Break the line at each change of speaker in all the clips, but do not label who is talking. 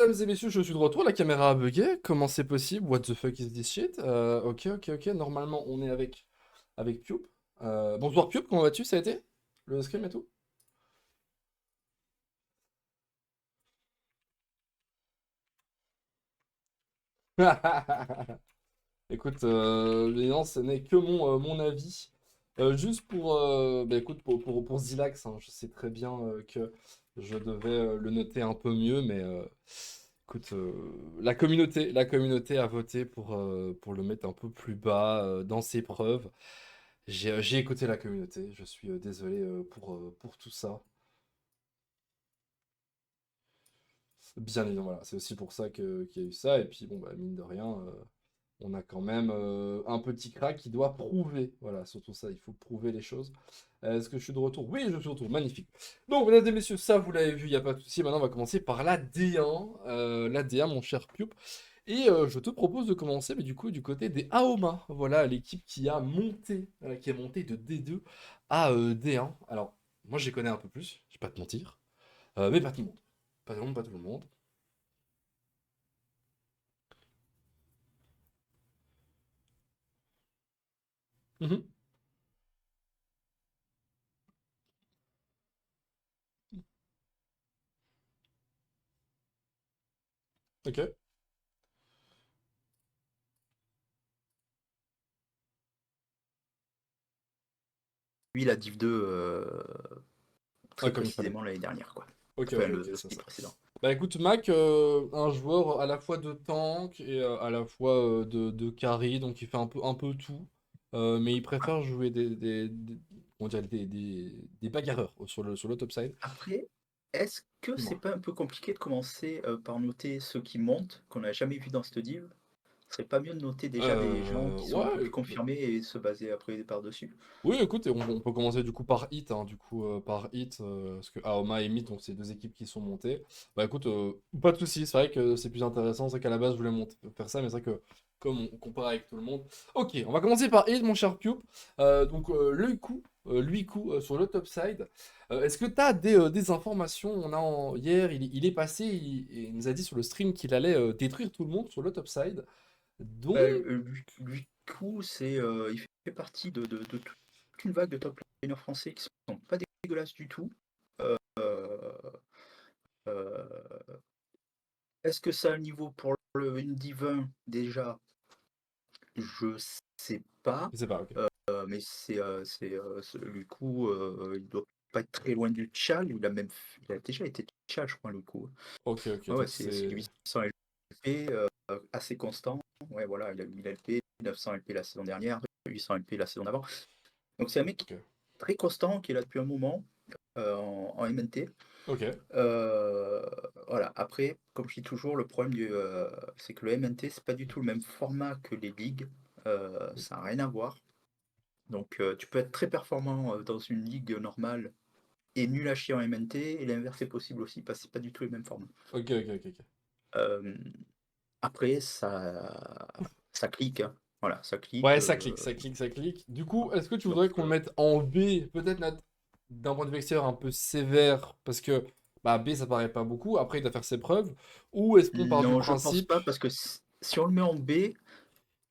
mesdames et messieurs, je suis de retour. La caméra a bugué. Comment c'est possible? What the fuck is this shit? Ok. Normalement, on est avec Pioup. Bonsoir Pioup, comment vas-tu? Ça a été? Le scrim et tout? Écoute, non, ce n'est que mon avis. Juste écoute, pour Zilax, hein, je sais très bien que je devais le noter un peu mieux, mais écoute, la communauté a voté pour le mettre un peu plus bas dans ses preuves. J'ai écouté la communauté, je suis désolé pour tout ça. Bien évidemment, voilà, c'est aussi pour ça qu'il y a eu ça. Et puis, bon, bah, mine de rien, on a quand même un petit crack qui doit prouver. Voilà, surtout ça, il faut prouver les choses. Est-ce que je suis de retour? Oui, je suis de retour, magnifique. Donc, mesdames et messieurs, ça, vous l'avez vu, il n'y a pas de souci. Maintenant, on va commencer par la D1. La D1, mon cher Pioup. Et je te propose de commencer, mais du coup, du côté des Aoma. Voilà, l'équipe qui est montée de D2 à D1. Alors, moi, je les connais un peu plus, je vais pas te mentir. Mais pas tout le monde. Pas tout le monde, pas tout le monde. Mhm. Ok.
Lui, la Div 2
Ouais,
très
comme il fallait.
précisément l'année dernière, quoi.
Ok,
Enfin,
ok,
le
ça,
split
ça.
précédent.
Bah écoute, Mac, un joueur à la fois de tank et à la fois de carry, donc il fait un peu tout. Mais il préfère jouer on dirait des bagarreurs sur le top side.
Après, est-ce que c'est
Dis-moi.
pas un peu compliqué de commencer par noter ceux qui montent, qu'on n'a jamais vu dans cette div? Ce serait pas mieux de noter déjà des gens qui sont un peu
Ouais,
plus confirmés et se baser après par-dessus?
oui, écoute, on peut commencer du coup par hit, hein, du coup par hit, parce que Aoma et Myth, donc c'est deux équipes qui sont montées. Bah écoute, pas de soucis, c'est vrai que c'est plus intéressant, c'est qu'à la base je voulais faire ça, mais c'est vrai que comme on compare avec tout le monde. Ok, on va commencer par hit, mon cher Cube. Donc lui coup sur le top side. Est-ce que tu as des informations? Hier, il est passé, il nous a dit sur le stream qu'il allait détruire tout le monde sur le top side. Donc,
Bah, lui, coup, il fait partie de toute une vague de top laners français qui sont pas dégueulasses du tout. Euh, euh, Est-ce que ça a le niveau pour une Div 1 déjà? Je sais pas.
je sais pas, ok.
Mais le coup, il doit pas être très loin du Tchal. Il a déjà été Tchal, je crois, le coup.
Ok,
Ouais, ouais,
donc
c'est du
c'est...
800 LP assez constant. Ouais, voilà, il a 1000 LP, 900 LP la saison dernière, 800 LP la saison d'avant. Donc c'est un mec
Ok.
très constant qui est là depuis un moment en MNT.
Ok.
Euh, voilà. Après, comme je dis toujours, le problème c'est que le MNT, c'est pas du tout le même format que les ligues. Ça n'a rien à voir. Donc tu peux être très performant dans une ligue normale et nul à chier en MNT, et l'inverse est possible aussi, parce que c'est pas du tout les mêmes formats.
Ok.
Euh, Après, ça clique, hein. Voilà, ça clique.
Ouais, ça clique, ça clique, ça clique. Du coup, est-ce que tu
Donc
voudrais qu'on le mette en B, peut-être d'un point de vue extérieur un peu sévère, parce que bah, B ça paraît pas beaucoup, après il doit faire ses preuves, ou est-ce qu'on part du
non, je pense
principe...
pas, parce que si on le met en B,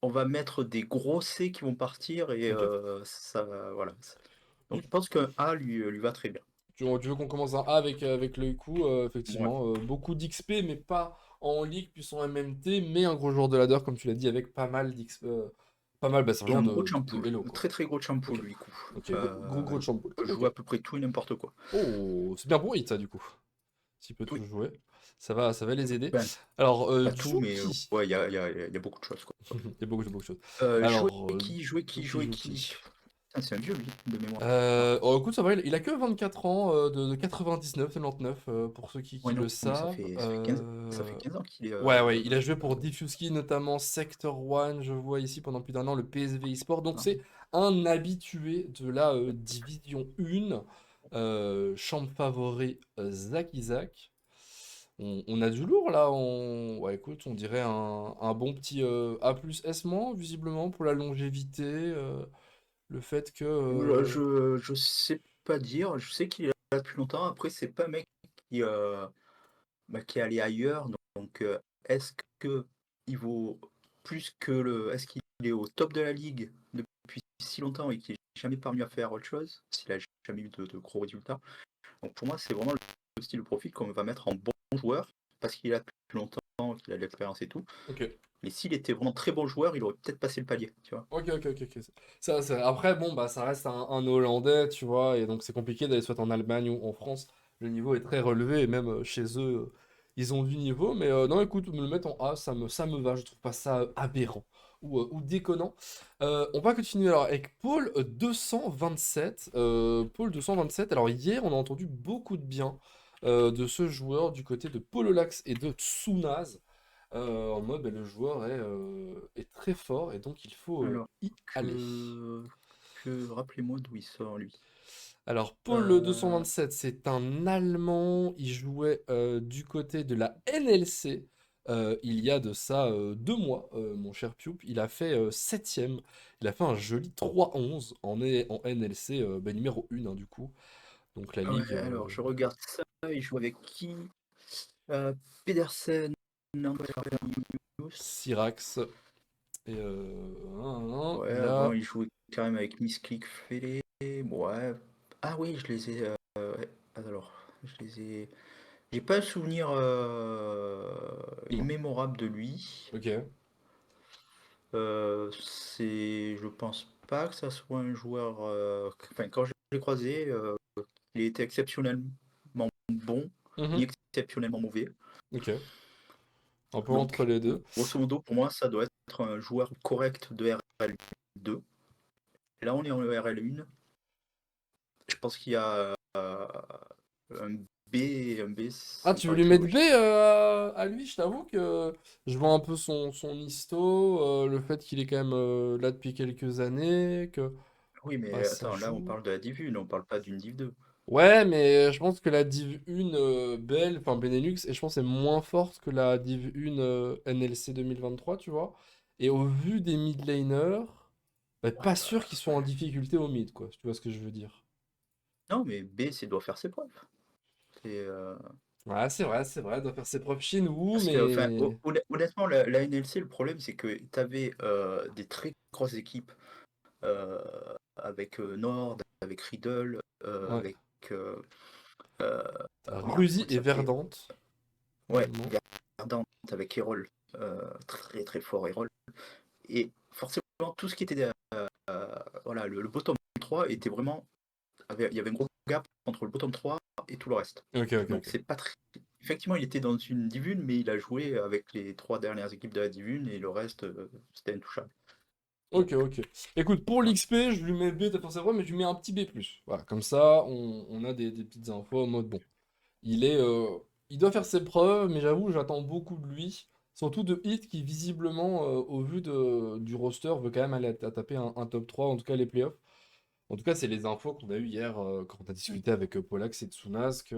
on va mettre des gros C qui vont partir, et
Ok.
voilà. Donc
Du-
je pense qu'un A lui va très bien.
tu veux qu'on commence un A avec le coup,
Ouais.
effectivement, beaucoup d'XP, mais pas en Ligue, puis en MMT, mais un gros joueur de ladder, comme tu l'as dit, avec pas mal d'XP, pas mal, bah, c'est un
Et
genre
un gros
de
champoule,
Elo,
un
quoi.
très très gros champoule,
Ok,
lui, coup.
ok, gros de chamboule.
Peut
Ok.
jouer à peu près tout et n'importe quoi.
Oh, c'est bien pour Hit, ça, du coup. S'il peut
Oui.
tout jouer, ça va les aider.
Ben,
Alors,
pas tout, mais
Juki.
ouais, il y a beaucoup de choses, quoi.
Il y a beaucoup de choses.
Jouer
Alors,
qui, jouer qui, jouer qui.
Juki.
Putain, c'est un vieux, lui, de mémoire.
Oh, écoute, ça va, il a que 24 ans, de 99, 99, pour ceux qui
Ouais,
le
non, mais
savent.
ça fait 15 ans qu'il est.
Ouais, il a joué pour Diffuseki, notamment Sector 1, je vois ici pendant plus d'un an, le PSV eSport. Donc,
Non.
c'est un habitué de la Division 1. Chambre favori, Zach Isaac. On a du lourd là. Ouais, écoute, on dirait un bon petit A plus S-ment, visiblement, pour la longévité. Le fait que.
Je sais pas dire. Je sais qu'il est là depuis longtemps. Après, c'est pas un mec qui, qui est allé ailleurs. Donc, est-ce que il vaut plus que est-ce qu'il est au top de la ligue depuis si longtemps et qu'il n'est jamais parvenu à faire autre chose, s'il a jamais eu de gros résultats? Donc pour moi, c'est vraiment le style de profil qu'on va mettre en bon joueur parce qu'il a plus longtemps, qu'il a de l'expérience et tout.
Ok.
Mais s'il était vraiment très bon joueur, il aurait peut-être passé le palier, tu vois.
Ok. Après, bon, bah, ça reste un Hollandais, tu vois, et donc c'est compliqué d'aller soit en Allemagne ou en France. Le niveau est très relevé, et même chez eux, ils ont du niveau. Mais non, écoute, me le mettre en A, ça me va. Je trouve pas ça aberrant ou déconnant. On va continuer alors avec Paul 227. Paul 227. Alors, hier, on a entendu beaucoup de bien de ce joueur du côté de Paul Olax et de Tsunaz. En mode, bah, le joueur est très fort et donc il faut
Alors,
y aller.
rappelez-moi d'où il sort, lui.
Alors, Paul
Euh,
227, c'est un Allemand. Il jouait du côté de la NLC il y a de ça 2 mois, mon cher Pioup. Il a fait septième. Il a fait un joli 3-11 en NLC, bah, numéro 1 hein, du coup. Donc la
ouais,
ligue
alors je regarde ça, il joue avec qui? Pedersen, News.
Syrax. Et
Ouais,
il
avant
a.
il jouait quand même avec Miss Click Fele. Ouais. Ah oui, je les ai. Ouais. Alors, je les ai. J'ai pas un souvenir immémorable de lui.
Ok.
Je pense pas que ça soit un joueur. Enfin, quand je l'ai croisé, il était exceptionnellement bon, ni
Mhm.
exceptionnellement mauvais.
Ok. Un peu entre
Donc,
les deux.
grosso modo, pour moi, ça doit être un joueur correct de RL2. Là, on est en RL1. Je pense qu'il y a un B,
Ah,
ça me
tu veux
paraît
lui
très
mettre B
logique.
à lui? Je t'avoue que je vois un peu son histo, le fait qu'il est quand même là depuis quelques années, que
Oui,
bah,
mais
ça
attends, là, on
joue.
parle de la Div 1, on parle pas d'une Div 2.
Ouais, mais je pense que la Div 1 enfin Benelux, et je pense est moins forte que la Div 1 NLC 2023, tu vois. Et au vu des mid laners, bah,
Ouais,
pas sûr qu'ils soient en difficulté au mid, quoi. Tu vois ce que je veux dire?
non, mais B, c'est doit faire ses preuves. C'est,
Ouais, c'est vrai, il doit faire ses preuves chez nous,
parce que, enfin,
mais.
honnêtement, la NLC, le problème, c'est que tu avais des très grosses équipes euh, avec Nord, avec Riddle,
Ouais.
avec. euh, euh,
T'as
Merde,
Rusy
comment il
et
s'appelait?
Verdante
Ouais,
également.
Verdant avec Erol. Très très fort Erol. Et forcément, tout ce qui était. Voilà, le bottom 3 était vraiment. Il y avait un gros gap entre le bottom 3 et tout le reste. Donc
Ok.
c'est pas très. Effectivement, il était dans une divune, mais il a joué avec les 3 dernières équipes de la divune et le reste, c'était intouchable. Donc,
Ok. Écoute, pour
voilà.
l'XP, je lui mets B, t'as fait vrai, mais je lui mets un petit B+. Voilà, comme ça, on a des petites infos en mode bon. Il est, il doit faire ses preuves, mais j'avoue, j'attends beaucoup de lui. Surtout de Hit qui, visiblement, au vu du roster, veut quand même aller à taper un top 3, en tout cas les playoffs. En tout cas, c'est les infos qu'on a eues hier quand on a discuté avec Pollax et Tsunaz que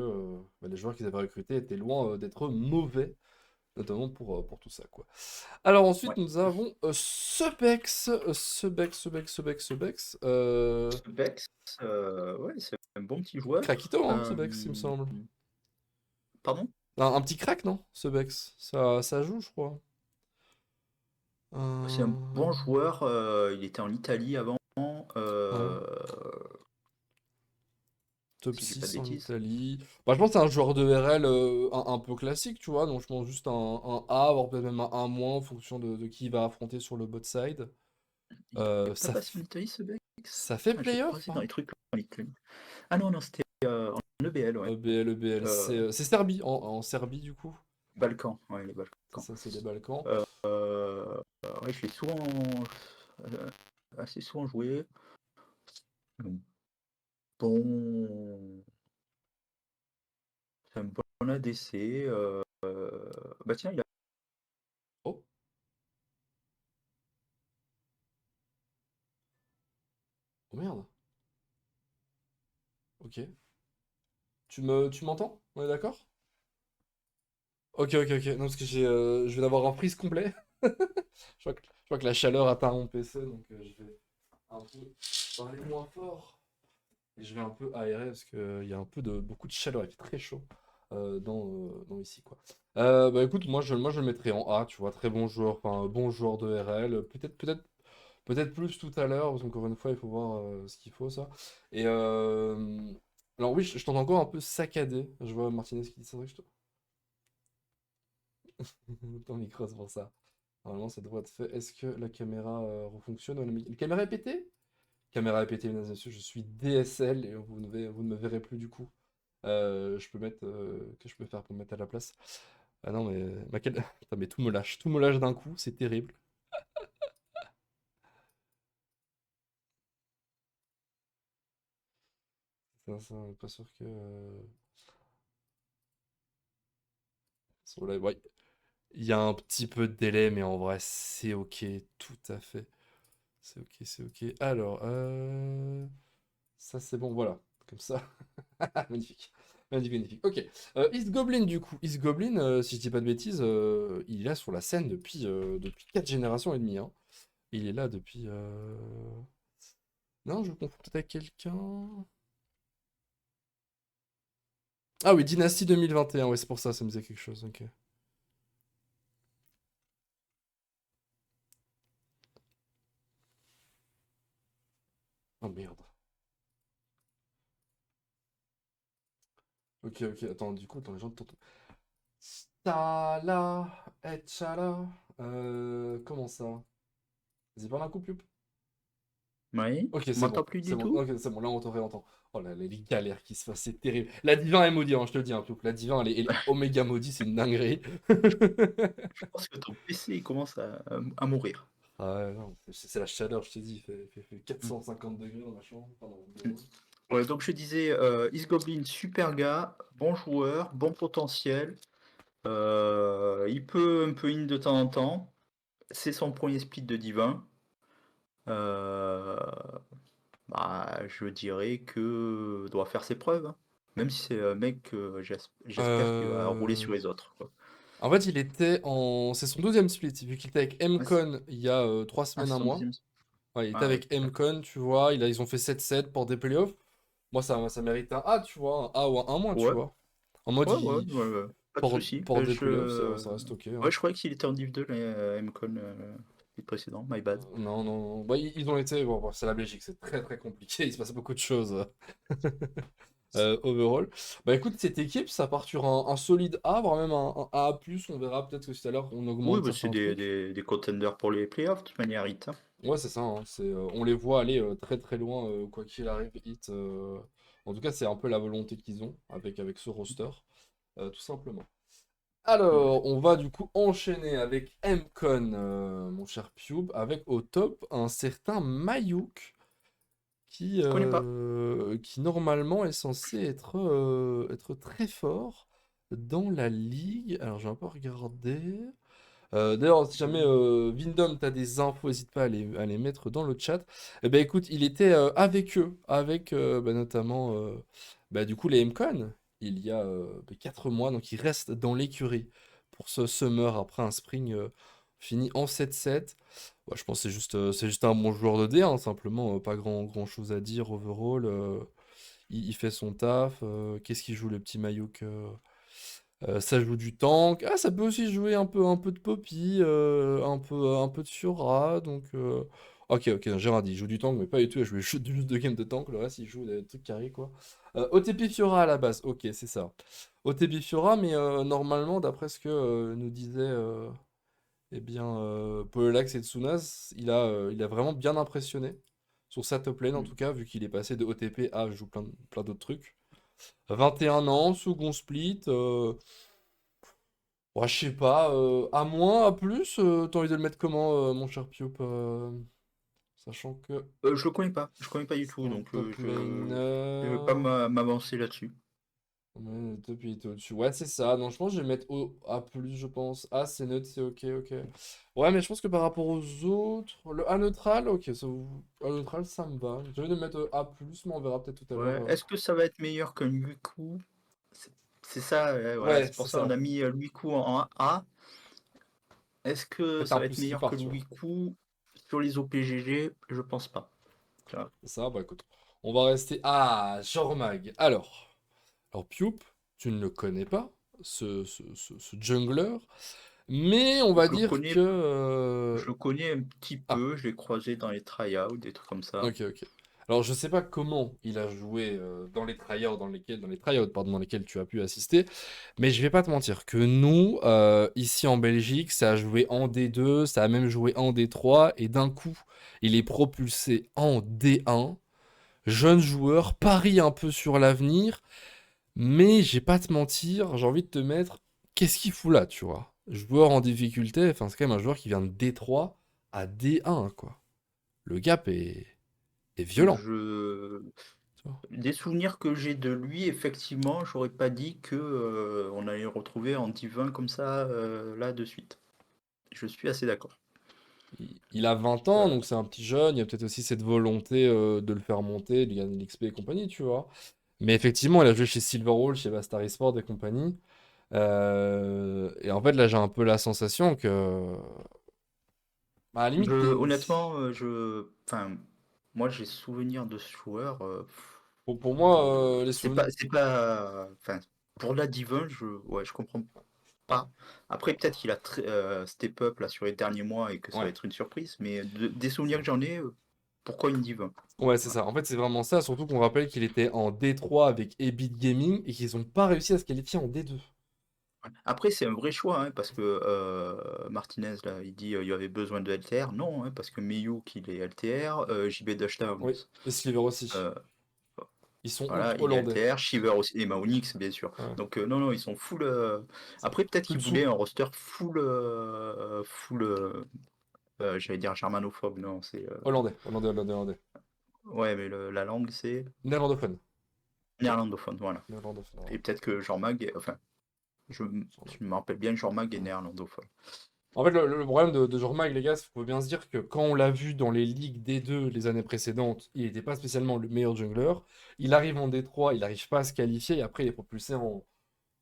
bah, les joueurs qu'ils avaient recrutés étaient loin d'être mauvais, notamment pour tout ça, quoi. Alors ensuite,
Ouais.
nous avons Sebex.
Bex, ouais, c'est un bon petit joueur.
Craquito, hein,
Euh,
Sebex, il me semble.
Pardon?
Un petit crack, non, Sebex? Ça joue, je crois.
C'est un
Euh,
bon joueur. Il était en Italie avant,
Ouais.
euh,
Top
si je dis pas de
6 en
bêtises.
Italie. Bah, je pense que c'est un joueur de RL un peu classique, tu vois. Donc je pense juste un A, voire peut-être même un A- en fonction de qui il va affronter sur le bot side.
Il est pas
Ça,
passé en Italie, ce Bex?
ça fait
Ah, je l'ai
playoff,
croisé dans
hein?
les trucs en Italie. Ah non, non, c'était en EBL, ouais.
EBL,
Euh,
c'est Serbie, en Serbie du coup.
Balkan, ouais, les Balkans.
C'est les Balkans.
Ouais, je l'ai souvent, assez souvent joué. Bon, c'est un bon ADC. Bah tiens, il a.
Oh, oh merde. Ok. Tu m'entends? On est d'accord? Ok. Non, parce que je vais l'avoir en prise complet. Je crois que la chaleur atteint mon PC, donc je vais un peu parler moins fort. Et je vais un peu aérer parce qu'il y a beaucoup de chaleur, il fait très chaud. dans ici, quoi. Bah écoute, moi je le mettrais en A, tu vois, très bon joueur, enfin bon joueur de RL, peut-être plus tout à l'heure, parce qu'encore une fois, il faut voir ce qu'il faut, ça. Et alors oui, je t'entends encore un peu saccadé. Je vois Martinez qui dit ça, je te... ton micro, c'est pour ça. Normalement, ça devrait être fait. Est-ce que la caméra refonctionne? La caméra est pétée? Caméra est pétée, mesdames et messieurs, je suis DSL et vous ne me verrez plus du coup. Je peux mettre... que je peux faire pour me mettre à la place? Ah non, mais... Putain, mais tout me lâche d'un coup, c'est terrible. Ça, pas sûr que... sur la- ouais, il y a un petit peu de délai, mais en vrai, c'est ok, tout à fait. C'est ok, c'est ok. Alors, ça c'est bon, voilà. Comme ça. Magnifique. Magnifique, magnifique. Ok. East Goblin, du coup. East Goblin, si je dis pas de bêtises, il est là sur la scène depuis 4 générations et demie, hein. Il est là depuis... Non, je confonds peut-être avec quelqu'un. Ah oui, Dynasty 2021, ouais, c'est pour ça, ça me disait quelque chose, ok. Oh merde. Ok, ok, attends, du coup, attends, les gens t'entendent. Stala, Etchala. Comment ça? Vas-y, parle un coup, Youp.
Oui,
Ok,
tu
c'est
m'entends
bon,
plus
c'est
du
bon,
tout?
ok, c'est bon, là on te réentend. Oh là, là, les galères qui se passent, c'est terrible. La Divin est maudite, hein, je te le dis, hein, Youp. La Divin, elle est oméga maudite, c'est une dinguerie.
Je pense que ton PC il commence à mourir.
Ah ouais, non, c'est la chaleur, je t'ai dit, il fait
Mm.
450 degrés dans ma chambre. Pardon,
Mm. Ouais, donc je disais, Goblin, super gars, bon joueur, bon potentiel. Il peut un peu in de temps en temps. C'est son premier split de Divin. Euh, Bah, je dirais que doit faire ses preuves, hein. Même si c'est un mec que j'espère qu'il va rouler
Euh,
sur les autres, quoi.
En fait, il était en... C'est son deuxième split, vu qu'il était avec
Ah,
MCon il y a 3
c'est
semaines, un
son
mois.
deuxième.
Ouais, il était
Ah oui,
avec
d'accord.
MCon, tu vois, ils ont fait 7-7 pour des playoffs. Moi, ça mérite un A, tu vois, un A ou un moins, tu
Ouais,
vois. En mode,
ouais, ouais, ouais, ouais. Pas de souci.
pour des playoffs, ça reste ok,
Ouais,
hein.
je croyais qu'il était en Div 2, là, MCon, le précédent, my bad.
Non, non, non. Bah, ils ont été... Bon, c'est la Belgique, c'est très très compliqué, il se passe beaucoup de choses. Overall. Bah écoute, cette équipe, ça part sur un solide A, voire même un A+, on verra peut-être que tout à l'heure on
Oui,
augmente
bah, c'est
certains trucs.
des contenders pour les playoffs, de toute manière, Hit, hein.
Ouais, c'est ça, hein, on les voit aller très très loin, quoi qu'il arrive, Hit. En tout cas, c'est un peu la volonté qu'ils ont avec ce roster, tout simplement.
Ouais.
Alors, on va du coup enchaîner avec Mcon, mon cher Pube, avec au top un certain Mayuk,
Je connais pas.
qui normalement est censé être très fort dans la ligue. Alors, j'ai un peu regardé. D'ailleurs, si jamais Windom, tu as des infos, n'hésite pas à les mettre dans le chat. Eh ben, écoute, il était avec eux, avec bah, notamment bah, du coup les MCon, il y a 4 mois, donc il reste dans l'écurie pour ce summer après un spring fini en 7-7. Ouais, je pense que c'est juste un bon joueur de D, hein, simplement, pas grand chose à dire overall. Il fait son taf. Qu'est-ce qu'il joue le petit Mayuk? Ça joue du tank. Ah, ça peut aussi jouer un peu de Poppy, un peu de Fiora. Donc, ok, ok, Gérard dit, il joue du tank, mais pas du tout. Il joue juste de game de tank. Le reste, il joue des trucs carrés, quoi. OTP Fiora à la base. Ok, c'est ça. OTP Fiora, mais normalement, d'après ce que nous disait eh bien, Poleax et Tsunas, il a vraiment bien impressionné. Sur sa top lane, en tout cas, vu qu'il est passé de OTP à joue plein d'autres trucs. 21 ans, second split. Ouais, je sais pas, à moins, à plus, t'as envie de le mettre comment, mon cher Piop, sachant que
Je connais pas du
c'est
tout,
un
donc
top
je vais pas
laner.
m'avancer là-dessus.
Ouais, le top il était au-dessus. Ouais, c'est ça. Non, je pense que je vais mettre A+, je pense. A, c'est neutre, c'est ok, ok. Ouais, mais je pense que par rapport aux autres, le A neutral, ok, A neutral, ça me va. Je vais le mettre A+, mais on verra peut-être tout à l'heure.
Ouais. Est-ce que ça va être meilleur qu'un Luiku? C'est c'est ça, voilà,
Ouais,
c'est
c'est
pour ça on
ça.
a mis Luiku en A. Est-ce que
Peut-être
ça
un
va être
plus qui
meilleur que
part, tu vois.
Luiku sur les OPGG? Je pense pas. Tu vois.
Ça, bah écoute, on va rester... Ah, Jormag. Alors, Pioup. tu ne le connais pas, ce jungler, mais on va
Je le
dire
connais
que...
je le connais un petit
Ah,
peu, je l'ai croisé dans les tryouts, des trucs comme ça.
ok, ok. Alors, je sais pas comment il a joué dans les tryouts dans lesquels tu as pu assister, mais je vais pas te mentir que nous, ici en Belgique, ça a joué en D2, ça a même joué en D3, et d'un coup, il est propulsé en D1. Jeune joueur, parie un peu sur l'avenir, mais j'ai pas à te mentir, j'ai envie de te mettre, qu'est-ce qu'il fout là, tu vois? Joueur en difficulté, enfin c'est quand même un joueur qui vient de D3 à D1, quoi. Le gap est violent,
Je
tu vois.
Des souvenirs que j'ai de lui, effectivement, j'aurais pas dit que, on allait le retrouver en Div 1 comme ça, là, de suite. Je suis assez d'accord.
Il a 20 ans,
Heu,
donc c'est un petit jeune, il y a peut-être aussi cette volonté de le faire monter, de lui gagner l'XP et compagnie, tu vois. Mais effectivement, il a joué chez Silverhall, chez Bastard Esport et compagnie. Et en fait, là, j'ai un peu la sensation que, bah, à la limite,
Honnêtement, enfin, moi, j'ai souvenir de ce joueur,
pour moi, les
c'est
souvenirs...
pas enfin, pour la Div 1, je comprends
Ouais,
pas. Après, peut-être qu'il a step up, là, sur les derniers mois et que ça va
ouais,
être une surprise, mais des
c'est
souvenirs
ça.
que j'en ai, pourquoi une Div 1?
Ouais, c'est
Voilà.
ça. En fait, c'est vraiment ça. Surtout qu'on rappelle qu'il était en D3 avec Ebit Gaming et qu'ils n'ont pas réussi à se qualifier en D2.
Après, c'est un vrai choix, hein, parce que Martinez, là, il dit il y avait besoin de LTR. Non, hein, parce que Meyuk, il est LTR, JB Touchdowns,
Oui, et Sliver aussi.
euh,
Ils sont
voilà, il est
hollandais.
LTR, Shiver aussi, et Maonix, bien sûr.
Ouais.
Donc, non, non, ils sont full.
C'est
Après, peut-être
plus de
qu'ils
sous.
voulaient un roster full. Full j'allais dire germanophobe, non, c'est.
Hollandais, hollandais, hollandais, hollandais.
Ouais, mais la langue, c'est
Néerlandophone.
néerlandophone, voilà.
Néerlandophone,
Et
voilà.
peut-être que Jean-Mag, enfin, je me rappelle bien, Jean-Mag est néerlandophone.
En fait, le problème de Jormag, les gars, il faut bien se dire que quand on l'a vu dans les ligues D2 les années précédentes, il n'était pas spécialement le meilleur jungler. Il arrive en D3, il n'arrive pas à se qualifier, et après il est propulsé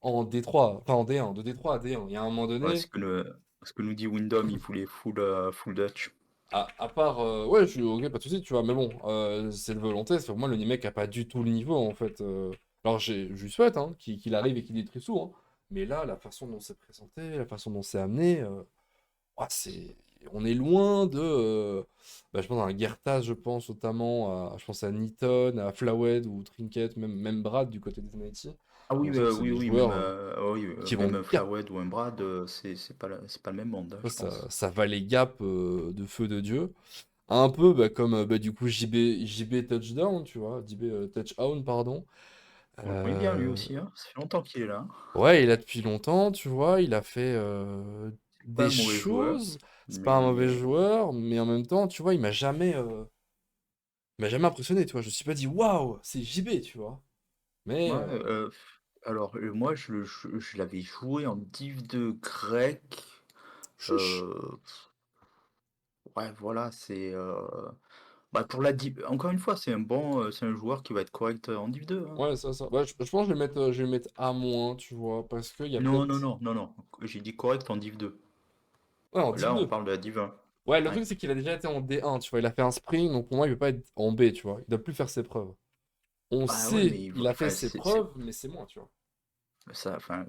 en D3, enfin en D1, de D3 à D1. Il y a un moment
Ouais,
donné,
ce que nous dit Windom, il voulait full Dutch.
à part, ouais, je suis ok, pas de soucis, tu vois, mais bon, c'est le volonté, c'est pour moi le mec a pas du tout le niveau en fait. Alors je lui souhaite hein, qu'il arrive et qu'il détruise tout, hein. Mais là, la façon dont c'est présenté, la façon dont c'est amené, ouah, on est loin de, bah, je pense à un Gertas, je pense notamment je pense à Nitton, à Flawed ou Trinket, même Brad du côté des Mighty.
Ah oui,
On sent que c'est
oui,
des
oui,
joueurs
même, oui,
qui
même
vont
un
gap.
Flawed ou un Brad, c'est pas le même monde, hein,
Ça,
je pense.
ça va les gaps de feu de Dieu. Un peu bah, comme bah, du coup JB Touchdown, tu vois, JB Touchdown, pardon.
On le connaît bien lui
Euh,
aussi, hein. Ça fait longtemps qu'il est là, hein.
ouais, il a depuis longtemps, tu vois, il a fait
C'est pas
des
un mauvais joueur,
choses. C'est pas un mauvais
mais
joueur, mais en même temps, tu vois, il m'a jamais impressionné, tu vois. Je me suis pas dit, waouh, c'est JB, tu vois. Mais,
ouais, alors moi je l'avais joué en Div 2 grec.
chuch.
euh, ouais, voilà, bah, pour la Div, encore une fois, c'est un joueur qui va être correct en Div 2, hein.
Ouais, ça. Bah, je pense que je vais le mettre à moins, tu vois, parce qu'il y a
Non, non,
peut-être.
non, non, non. J'ai dit correct en Div 2.
Ouais, en Div
Là, on
2.
parle de la Div 1.
Ouais, le
Ouais.
truc, c'est qu'il a déjà été en D1, tu vois. Il a fait un sprint, donc pour moi, il peut pas être en B, tu vois. Il doit plus faire ses preuves. On
Bah ouais, mais
sait, il a fait
enfin,
ses preuves, mais c'est moins, tu vois.
ça, enfin,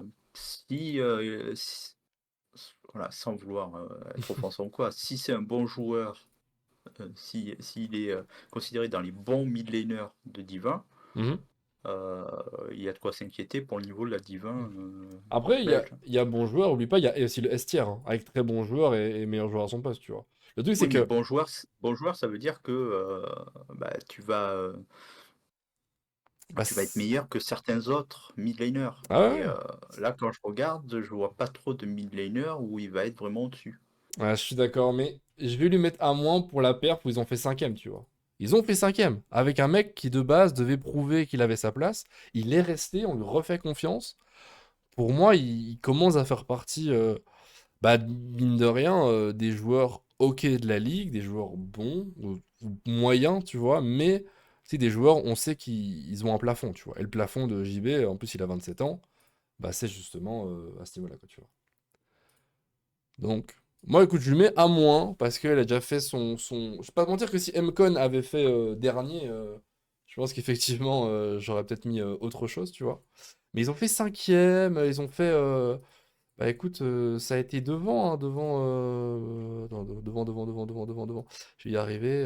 voilà, sans vouloir être offensant ou quoi, si c'est un bon joueur, s'il est considéré dans les bons mid laners de Div 1,
Mhm.
euh, il y a de quoi s'inquiéter pour le niveau de la Div 1
Après, il y a,
belge.
il y a bons joueurs, oublie pas, il y a aussi le S tier, hein, avec très bons joueurs et meilleurs joueurs à son poste, tu vois. Le truc, c'est
Oui, mais
que.
bon joueur, ça veut dire que bah,
Bah,
tu vas être meilleur que certains autres mid laners.
ah
Et
ouais,
là, quand je regarde, je vois pas trop de mid laners où il va être vraiment au-dessus.
ouais, je suis d'accord, mais je vais lui mettre à moins pour la perf où ils ont fait cinquième, tu vois. Ils ont fait cinquième, avec un mec qui de base devait prouver qu'il avait sa place. Il est resté, on lui refait confiance. Pour moi, il commence à faire partie, bah, mine de rien, des joueurs OK de la ligue, des joueurs bons, ou moyens, tu vois, mais c'est des joueurs, on sait qu'ils ont un plafond, tu vois. Et le plafond de JB, en plus il a 27 ans, bah c'est justement à ce niveau-là, quoi, tu vois. Donc, moi écoute, je lui mets à moins, parce qu'elle a déjà fait son... Je vais pas te mentir que si Mcon avait fait dernier, je pense qu'effectivement, j'aurais peut-être mis autre chose, tu vois. Mais ils ont fait cinquième, ils ont fait... Bah écoute, ça a été devant, hein, devant. Je vais y arriver.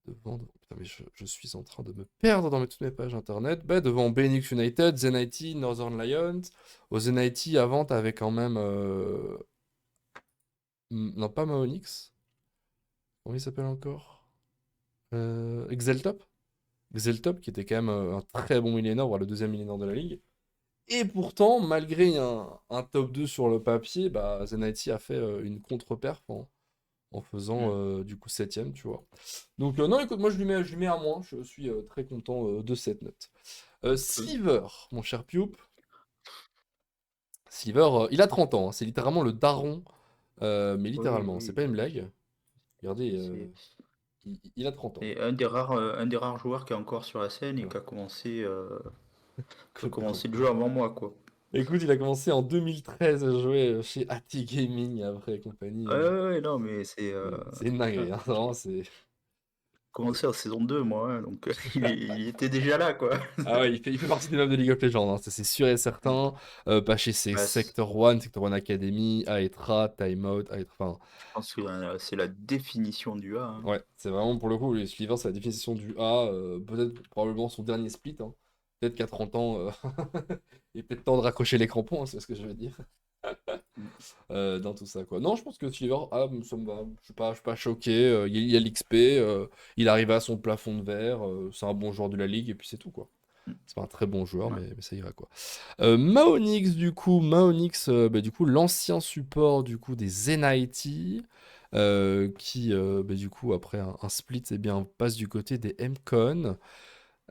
Putain, mais je suis en train de me perdre dans toutes mes pages internet. Bah, devant BNX United, Zenity, Northern Lions. Au Zenity, avant, t'avais quand même. Non, pas Maonix. Comment il s'appelle encore? Exeltop. Exeltop, qui était quand même un très bon millénaire, voire le deuxième millénaire de la ligue. Et pourtant, malgré un top 2 sur le papier, bah, Zenity a fait une contre-perf en faisant
Mm.
du coup septième, tu vois. Donc non, écoute, moi je lui mets un moins, je suis très content de cette note.
Ok.
Sliver, mon cher Pioup, Sliver, il a 30 ans, hein, c'est littéralement le daron, mais
Oui, oui,
littéralement, c'est
oui.
pas une blague. Regardez,
C'est
il a 30 ans.
c'est un des rares joueurs qui est encore sur la scène et
Voilà.
qui a
Écoute,
commencé le jeu avant moi, quoi.
écoute, il a commencé en 2013 à jouer chez AT Gaming après et compagnie.
Ouais, ouais, ouais, non, mais
C'est une dinguerie, hein, vraiment,
j'ai
c'est...
commencé en saison 2 moi, hein, donc il était déjà là, quoi.
Ah ouais, il fait partie des meubles de League of Legends, hein, ça c'est sûr et
Mm.
certain. Pas chez ses
Bah,
Sector 1 Academy, Aetra, Timeout, enfin,
je pense que c'est la définition du A, hein.
ouais, c'est vraiment pour le coup, les Sliver, c'est la définition du A, peut-être probablement son dernier split, hein. Peut-être qu'à 30 ans, il est peut-être temps de raccrocher les crampons, hein, c'est ce que je veux dire,
Mm.
dans tout ça, quoi. Non, je pense que Sliver, ah, ça me va, je suis pas choqué, il y a l'XP, il arrive à son plafond de verre, c'est un bon joueur de la ligue, et puis c'est tout, quoi.
Mm.
C'est pas un très bon joueur,
Ouais.
mais ça ira, quoi. Maonix, bah, du coup, l'ancien support du coup des Zenity, qui du coup après un split, eh bien passe du côté des MCon.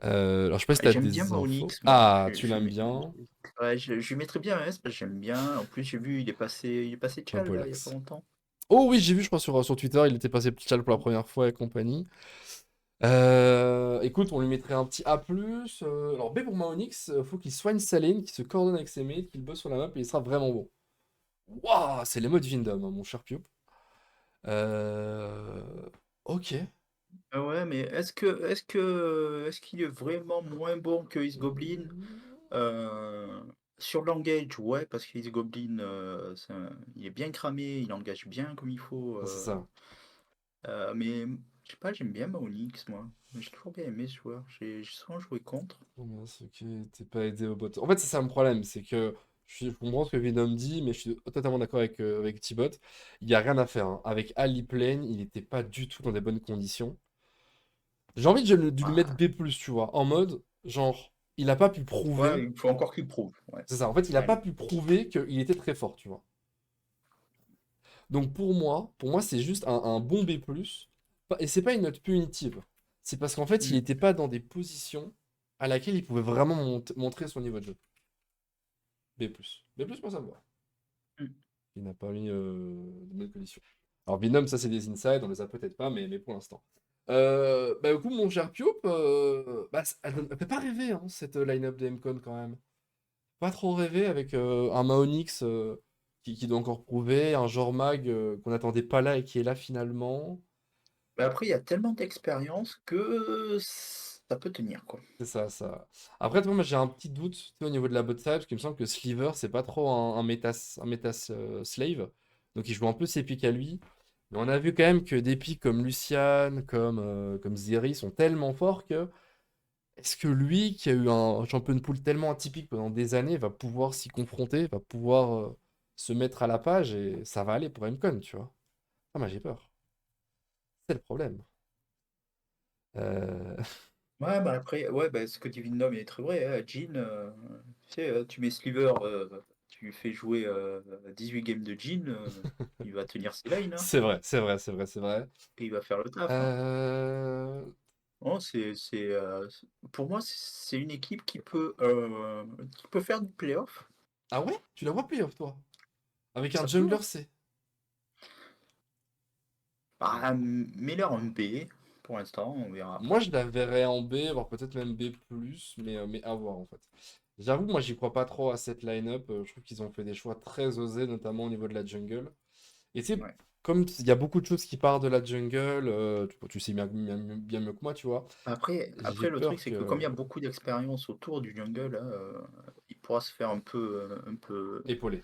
Alors je sais pas si
Ah,
t'as
j'aime bien
des infos.
Maonix, moi.
Ah, tu l'aimes bien.
Ouais, je lui mettrais bien un S parce que j'aime bien. En plus, j'ai vu, il est passé Tchal là, il y a pas
Papolex.
longtemps.
Oh oui, j'ai vu, je crois sur Twitter, il était passé petit chat pour la première fois et compagnie. Écoute, on lui mettrait un petit A+. Alors B pour Maonix, faut qu'il soigne sa lane, qu'il se coordonne avec ses mates, qu'il bosse sur la map et il sera vraiment bon. Waouh, c'est les modes Vindom, hein, mon cher Pio. Euh, Ok.
Ah ouais, mais est-ce qu'il est vraiment moins bon que Is Goblin? Euh, Sur l'engage, ouais, parce que Is Goblin, il est bien cramé, il engage bien comme il faut.
Ah, c'est ça.
Mais je sais pas, j'aime bien Maonix, moi. J'ai toujours bien aimé ce joueur. J'ai souvent joué contre.
Oh mince, ok, t'es pas aidé au bot. En fait, c'est ça mon problème, c'est que je comprends ce que Venom dit, mais je suis totalement d'accord avec T-Bot. Il n'y a rien à faire, hein. Avec Ali Plane, il n'était pas du tout dans des bonnes conditions. J'ai envie de lui mettre
Ah,
B+, tu vois, en mode, genre, il n'a pas pu
ouais,
prouver.
il faut encore qu'il prouve. Ouais.
C'est ça, en fait, il n'a pas
Allez.
pu prouver qu'il était très fort, tu vois. Donc pour moi, c'est juste un bon B+. Et c'est pas une note punitive. C'est parce qu'en fait, il
Mm.
n'était pas dans des positions à laquelle il pouvait vraiment montrer son niveau de jeu. B+. B+, moi, ça me va.
Mm.
Il n'a pas mis de bonnes conditions. Alors, Venom, ça, c'est des insides, on les a peut-être pas, mais pour l'instant. Du coup, mon cher Piop, elle fait pas rêver, hein, cette line-up de MCon, quand même. Pas trop rêver avec un Maonix qui doit encore prouver, un Jormag qu'on n'attendait pas là et qui est là finalement.
Mais après, il y a tellement d'expérience que ça peut tenir, quoi.
C'est ça, ça. Après, tu vois, moi j'ai un petit doute tu sais, au niveau de la bot side, parce qu'il me semble que Sliver, c'est pas trop un méta slave. Donc il joue un peu ses pics à lui. Mais on a vu quand même que des pics comme Lucian, comme Zeri sont tellement forts que est-ce que lui, qui a eu un champion pool tellement atypique pendant des années, va pouvoir s'y confronter, va pouvoir se mettre à la page et ça va aller pour MCon, tu vois. Ah, moi j'ai peur. C'est le problème. Euh,
Ouais, bah après, ouais, bah, ce que dit Vindom est très vrai, hein. Jhin, tu sais, tu mets Sliver, tu lui fais jouer 18 games de Jhin, il va tenir ses lines, hein,
C'est vrai, c'est vrai, c'est vrai, c'est vrai.
et il va faire le taf, hein.
Euh,
Non, pour moi, c'est une équipe qui peut faire du playoff.
Ah ouais? Tu la vois playoff, toi? Avec un
Ça peut,
jungler
hein.
C.
Bah, mets-leur un B, pour l'instant, on verra
Moi,
après.
je la verrais en B, voire peut-être même B+, mais à voir, en fait. J'avoue, moi, j'y crois pas trop à cette line-up. Je trouve qu'ils ont fait des choix très osés, notamment au niveau de la jungle. Et tu sais,
Ouais.
comme il y a beaucoup de choses qui partent de la jungle, tu sais bien mieux que moi, tu vois. J'ai
Après, le truc,
peur
c'est que comme il
que
y a beaucoup d'expérience autour du jungle, là, il pourra se faire
épaulé.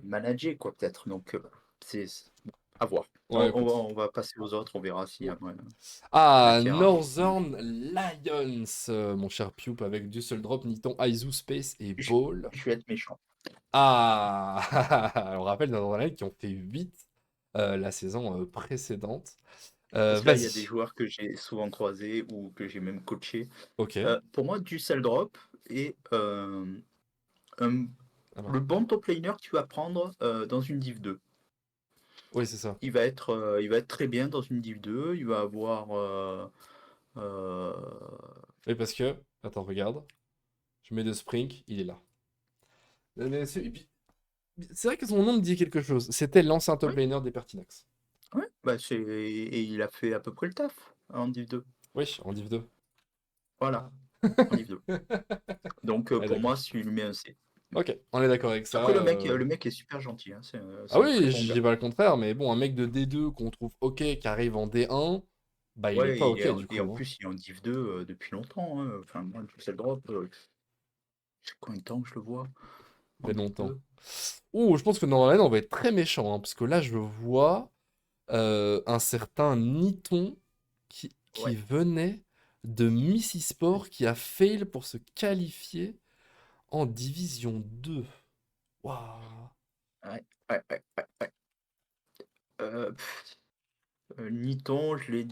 manager, quoi, peut-être. Donc, bon, à voir.
Ouais, écoute.
On va passer aux autres, on verra s'il y a
Ah,
matière à amélioration.
Northern Lions, mon cher Pup, avec Dusseldorp, Niton, Aizu, Space et
Je,
Ball.
je vais être méchant.
Ah, on rappelle Northern Lions qui ont fait 8 la saison précédente.
Parce que là, il y a des
Vas-y.
joueurs que j'ai souvent croisés ou que j'ai même coaché.
Ok.
Pour moi, Drop est un-
Alors,
le bon top laner que tu vas prendre dans une Div 2.
oui, c'est ça.
Il va être très bien dans une Div 2. Il va avoir. Euh,
Oui, parce que, attends, regarde. Je mets de Sprink, il est là. Et puis, c'est vrai que son nom me dit quelque chose. C'était l'ancien top
ouais,
laner des Pertinax.
ouais. Bah, et il a fait à peu près le taf en Div 2.
Oui, en Div 2.
Voilà, en Div 2. Donc
Ah,
pour moi,
d'accord.
si je lui mets un C.
Ok, on est d'accord avec ça.
Après, le mec est super gentil, hein.
Ah
C'est un très
oui,
bon
je dis
gars.
pas le contraire, mais bon, un mec de D2 qu'on trouve ok, qui arrive en D1, bah il est
Ouais,
pas ok du
et en
coup, hein.
plus, il est en Div 2 depuis longtemps, hein. Enfin, moi, Drop, c'est combien de temps que je le vois en
Fait
Div
longtemps.
2?
Ouh, je pense que dans la on va être très méchant, hein, parce que là, je vois un certain Niton qui
Ouais,
venait de Missy Sport, qui a fail pour se qualifier en Division 2. Waouh.
ouais, ouais. Niton, je l'ai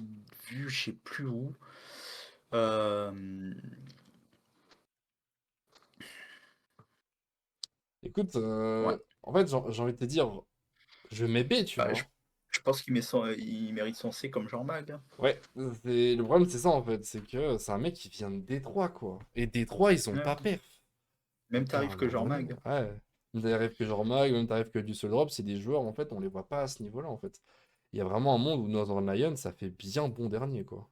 vu, je sais plus où. Euh,
Écoute,
ouais,
en fait, j'ai envie de te dire, je mets B, tu
bah,
vois.
je pense il mérite son C comme Jean-Mag, hein.
Ouais, le problème, c'est ça, en fait, c'est que c'est un mec qui vient de Détroit, quoi. Et Détroit, ils ont
Ouais,
pas perf.
même
Donc, à
tarif
un
que
moment donné,
Jean-Mag.
ouais. Même tarif que genre Mag, même tarif que Düsseldorf, c'est des joueurs, en fait, on les voit pas à ce niveau-là, en fait. Il y a vraiment un monde où Northern Lions, ça fait bien bon dernier, quoi.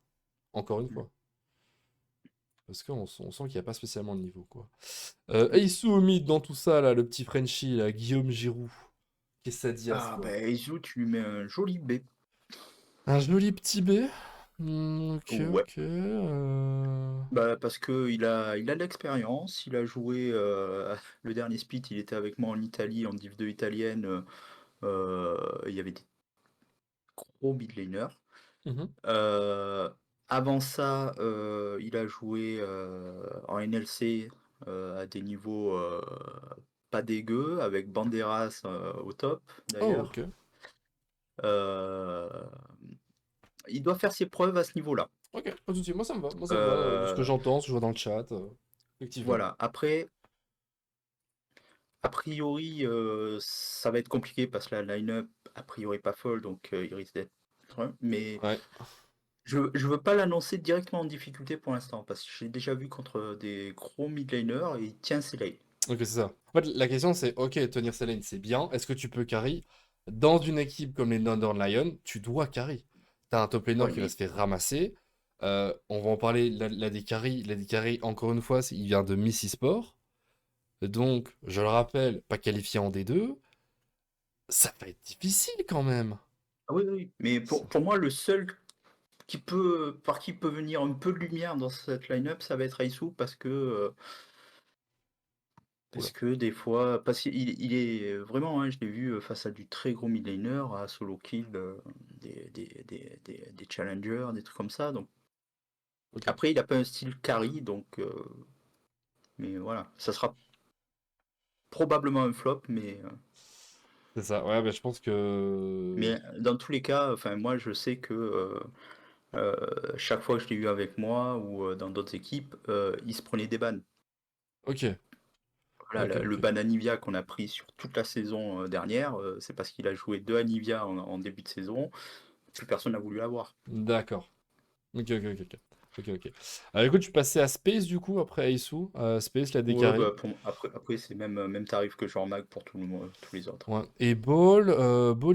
Encore une fois. Parce on sent qu'il n'y a pas spécialement le niveau, quoi. Eisu au mid dans tout ça, là, le petit Frenchie, là, Guillaume Giroud. Qu'est-ce que ça dit à ce
Ah,
quoi?
bah, Izu, tu lui mets un joli B.
Un joli petit B. Ok,
Ouais.
ok.
Bah, parce que il a de l'expérience, il a joué le dernier split, il était avec moi en Italie, en Div 2 italienne, il y avait des gros mid laners.
Mhm.
Euh, Avant ça, il a joué en NLC à des niveaux pas dégueux, avec Banderas au top
Oh,
d'ailleurs.
ok.
Euh, il doit faire ses preuves à ce niveau-là.
Ok, pas de souci. Moi ça me va, de ce que
Euh,
j'entends, ce que je vois dans le chat, effectivement.
voilà. Après, a priori, ça va être compliqué parce que la line-up, a priori, pas folle, donc il risque d'être. Mais
Ouais,
je veux pas l'annoncer directement en difficulté pour l'instant, parce que j'ai déjà vu contre des gros mid laners et il tient ses lanes.
ok, c'est ça. En fait, la question c'est, ok, tenir sa lane, c'est bien. Est-ce que tu peux carry? Dans une équipe comme les Northern Lions, tu dois carry. T'as un top laner
Ouais,
qui va
mais
se faire ramasser. On va en parler, la des carry, encore une fois, il vient de Missy Sport. Donc, je le rappelle, pas qualifié en D2. Ça va être difficile quand même.
ah oui, oui. Mais
Ça-
pour moi, le seul par qui peut venir un peu de lumière dans cette line-up, ça va être Aisu
Oula.
parce que des fois, parce qu'il il est vraiment, hein, je l'ai vu face à du très gros mid laner, à solo kill des challengers, des trucs comme ça. Donc
Ok.
après, il a pas un style carry, donc mais voilà, ça sera probablement un flop,
C'est ça. Ouais, bah, je pense que.
mais dans tous les cas, enfin moi je sais que chaque fois que je l'ai eu avec moi ou dans d'autres équipes, il se prenait des bans.
Ok.
Voilà,
Ok,
le
ok.
ban Anivia qu'on a pris sur toute la saison dernière, c'est parce qu'il a joué 2 Anivia en début de saison. Plus personne n'a voulu l'avoir.
D'accord. Ok, ok, ok, ok. Ok, ok. Écoute, je suis passé à Space du coup, après Aisu. Space, la
Ouais,
décarie.
bah, après c'est même tarif que Jean Mag pour tous les autres.
Ouais. Et Ball,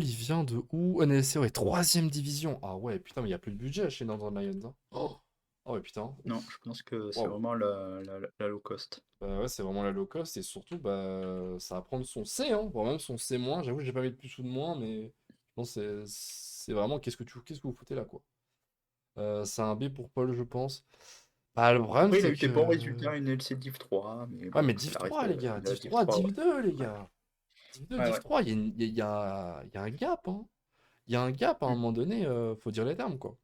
il vient de où? NLC, ouais, troisième division. Ah ouais, putain, mais il n'y a plus de budget chez Northern Lions, hein. Oh. Oh, ouais, putain.
Non,
Ouf.
je pense que c'est
Waouh.
vraiment la low cost.
Bah ouais, c'est vraiment la low cost et surtout, bah, ça va prendre son C, hein, voire même son C-. J'avoue, j'ai pas mis de plus ou de moins, mais je pense que c'est vraiment qu'est-ce que vous foutez là, quoi. C'est un B pour Paul, je pense. Bah, le problème,
Après, il a
c'est
eu des
que.
bons résultats à une LC Div 3, mais
Ouais,
bon,
mais
ça
Div
reste
3, les gars.
de la
Div
Div
3,
3, ouais.
Div 2, les
Ouais,
gars. Div 2,
ouais,
Div
ouais.
3, il y a un gap, hein. Il y a un gap à un
Mm,
moment donné, faut dire les termes, quoi.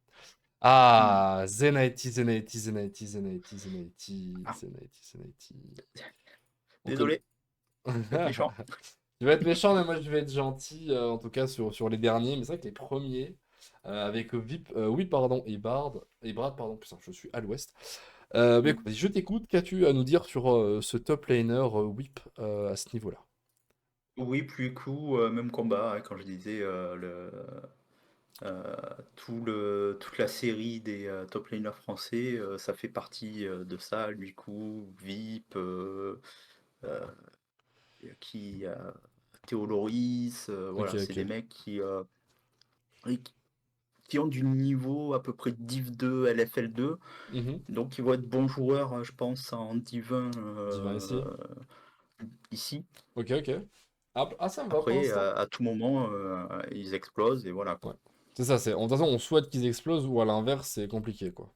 mm.
Ah, Zenaiti, Zenaiti, Zenaiti, Zenaiti, Zenaiti,
Ah,
Zenaiti, Zenaiti. On connaît.
désolé, je vais être méchant.
Je vais être méchant, mais moi je vais être gentil, en tout cas sur les derniers. Mais c'est vrai que les premiers, avec oui, pardon, et Brad, pardon, putain, je suis à l'ouest. Mais
Mm.
écoute, je t'écoute, qu'as-tu à nous dire sur ce top laner Whip à ce niveau-là?
Oui, plus coup, même combat, hein, quand je disais euh, toute la série des top laners français, ça fait partie de ça, lui coup, VIP, euh, qui Théo Loris,
Ok,
voilà, c'est des
ok.
mecs et qui ont du niveau à peu près Div 2, LFL 2,
Mhm.
donc ils vont être bons joueurs, je pense, en Div 1
Divin ici.
ici.
Ok, ok. Ça me va pour
Après,
l'instant.
à tout moment, ils explosent et voilà
Ouais.
quoi.
C'est ça, de toute façon, on souhaite qu'ils explosent ou à l'inverse, c'est compliqué, quoi.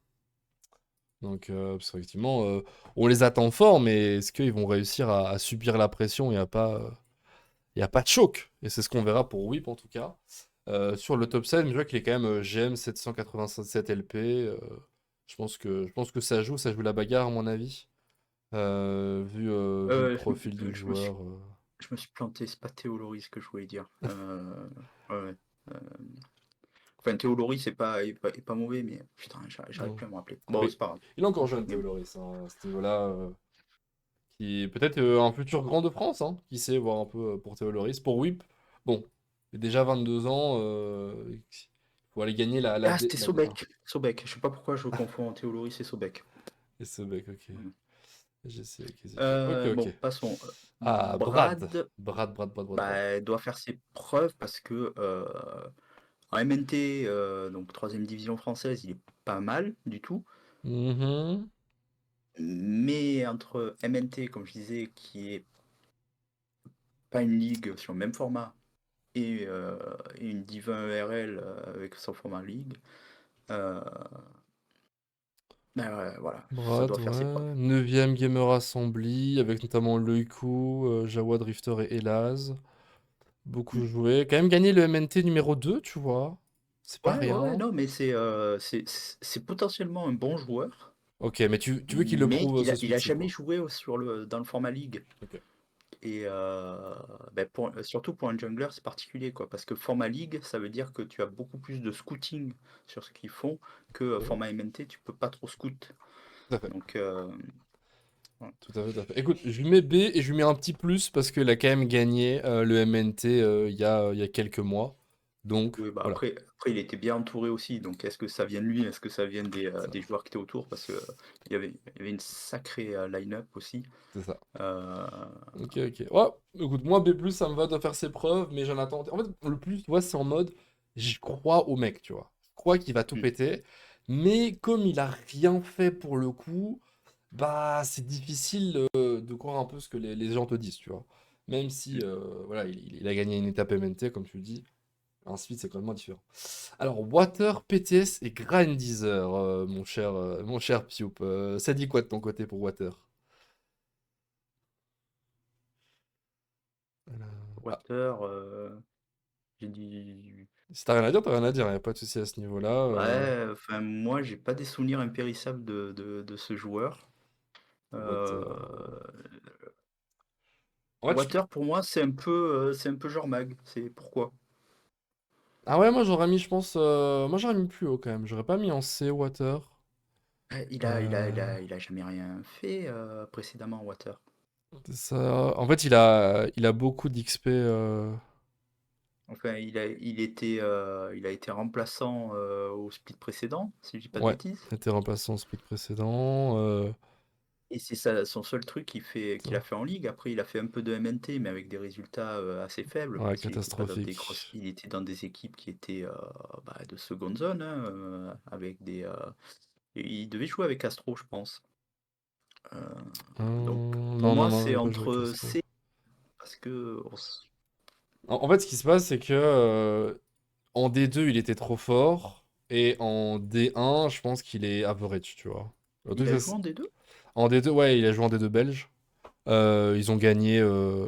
Donc, parce qu'effectivement, on les attend fort, mais est-ce qu'ils vont réussir à subir la pression et à pas de choc? Et c'est ce qu'on verra pour Whip en tout cas. Sur le top 7, je vois qu'il est quand même GM 787 LP. Je pense que ça joue la bagarre, à mon avis. Vu le
Euh, je, me
profil du
je me suis,
joueur.
je me suis planté, c'est pas Théo Loris que je voulais dire. Ouais, ouais. Euh, enfin, Théo Loris est pas mauvais, mais putain, j'arrive
Non.
plus à me rappeler.
Bah,
Bon, c'est pas grave.
il est encore jeune,
Mais
Théo
bon.
Loris, hein, à ce niveau-là. Qui est peut-être un futur grand de France, hein, qui sait, voir un peu pour Théo Loris. Pour Whip, bon, il a déjà 22 ans, il faut aller gagner
Ah, c'était
la D1.
Sobek. Sobek. Je sais pas pourquoi je confonds Théo Loris et Sobek.
Et ce mec, ok.
Mm.
J'essaie acquisition. Ok, ok.
Bon, passons.
Ah, Brad.
Brad,
Brad.
bah, doit faire ses preuves parce que en MNT, donc troisième division française, il est pas mal du tout.
Mhm.
Mais entre MNT, comme je disais, qui est pas une ligue sur le même format, et une Div 1 ERL avec son format ligue, euh, ben ouais, voilà, ça
Brad,
doit faire ses preuves.
ouais. 9ème Gamer Assembly, avec notamment Loiku, Jawa Drifter et Elaz. Beaucoup
Mm.
joué. Quand même gagné le MNT numéro 2, tu vois. C'est pas
Ouais, ouais, ouais,
rien.
non, mais c'est potentiellement un bon joueur,
Ok, mais tu veux qu'il le
mais
prouve
il
ce
a, il a
split-ci,
jamais
quoi.
joué dans le format ligue.
Ok.
Et ben surtout pour un jungler, c'est particulier, quoi, parce que format ligue, ça veut dire que tu as beaucoup plus de scouting sur ce qu'ils font que
Ok.
format MNT, tu peux pas trop scout.
Tout à fait.
Donc, voilà.
Tout à fait, tout à fait. Écoute, je lui mets B et je lui mets un petit plus parce qu'il a quand même gagné le MNT il y a quelques mois. Donc,
Oui, bah
voilà.
après, il était bien entouré aussi. Donc, est-ce que ça vient de lui? Est-ce que ça vient
C'est ça.
des joueurs qui étaient autour? Parce que il y avait une sacrée line-up aussi.
C'est ça.
Euh,
Ok, ok. Ouais, écoute, moi, B+, ça me va de faire ses preuves, mais j'en attends. En fait, le plus, tu vois, c'est en mode, j'y crois au mec, tu vois. Je crois qu'il va tout
hmm,
péter. Mais comme il a rien fait pour le coup, bah, c'est difficile de croire un peu ce que les gens te disent, tu vois. Même si,
hmm.
voilà, il a gagné une étape MNT, comme tu le dis. Ensuite, c'est complètement différent. Alors, Water, PTS et Grindizer, mon cher Pioup. Ça dit quoi de ton côté pour Water? Ah,
Water, j'ai dit.
si t'as rien à dire, t'as rien à dire, y a pas de souci à ce niveau-là.
Ouais, enfin, moi, j'ai pas des souvenirs impérissables de ce joueur.
Water.
Euh,
En fait,
Water, pour moi, c'est un peu genre Mag. C'est pourquoi?
ah ouais, moi j'aurais mis, je pense, moi j'aurais mis plus haut quand même. J'aurais pas mis en C, Water.
Il a jamais rien fait précédemment, Water.
C'est ça. En fait, il a beaucoup d'XP.
Enfin, il a été remplaçant au split précédent, si je dis pas de
Ouais,
bêtises.
il était remplaçant au split précédent.
Et c'est son seul truc qu'il a fait en ligue. Après, il a fait un peu de MNT, mais avec des résultats assez faibles,
Ouais,
parce qu'il était pas dans des grosses,
catastrophique.
il était dans des équipes qui étaient de seconde zone, hein, avec des, Et il devait jouer avec Astro, je pense. Donc pour
Non, non,
moi,
non, il
c'est
n'a pas joué avec
entre
Astro.
C parce que
En fait, ce qui se passe, c'est que en D2, il était trop fort. Et en D1, je pense qu'il est average, tu vois. Le truc,
il a joué en D2?
en D2, ouais, il a joué en D2 belge. Ils ont gagné,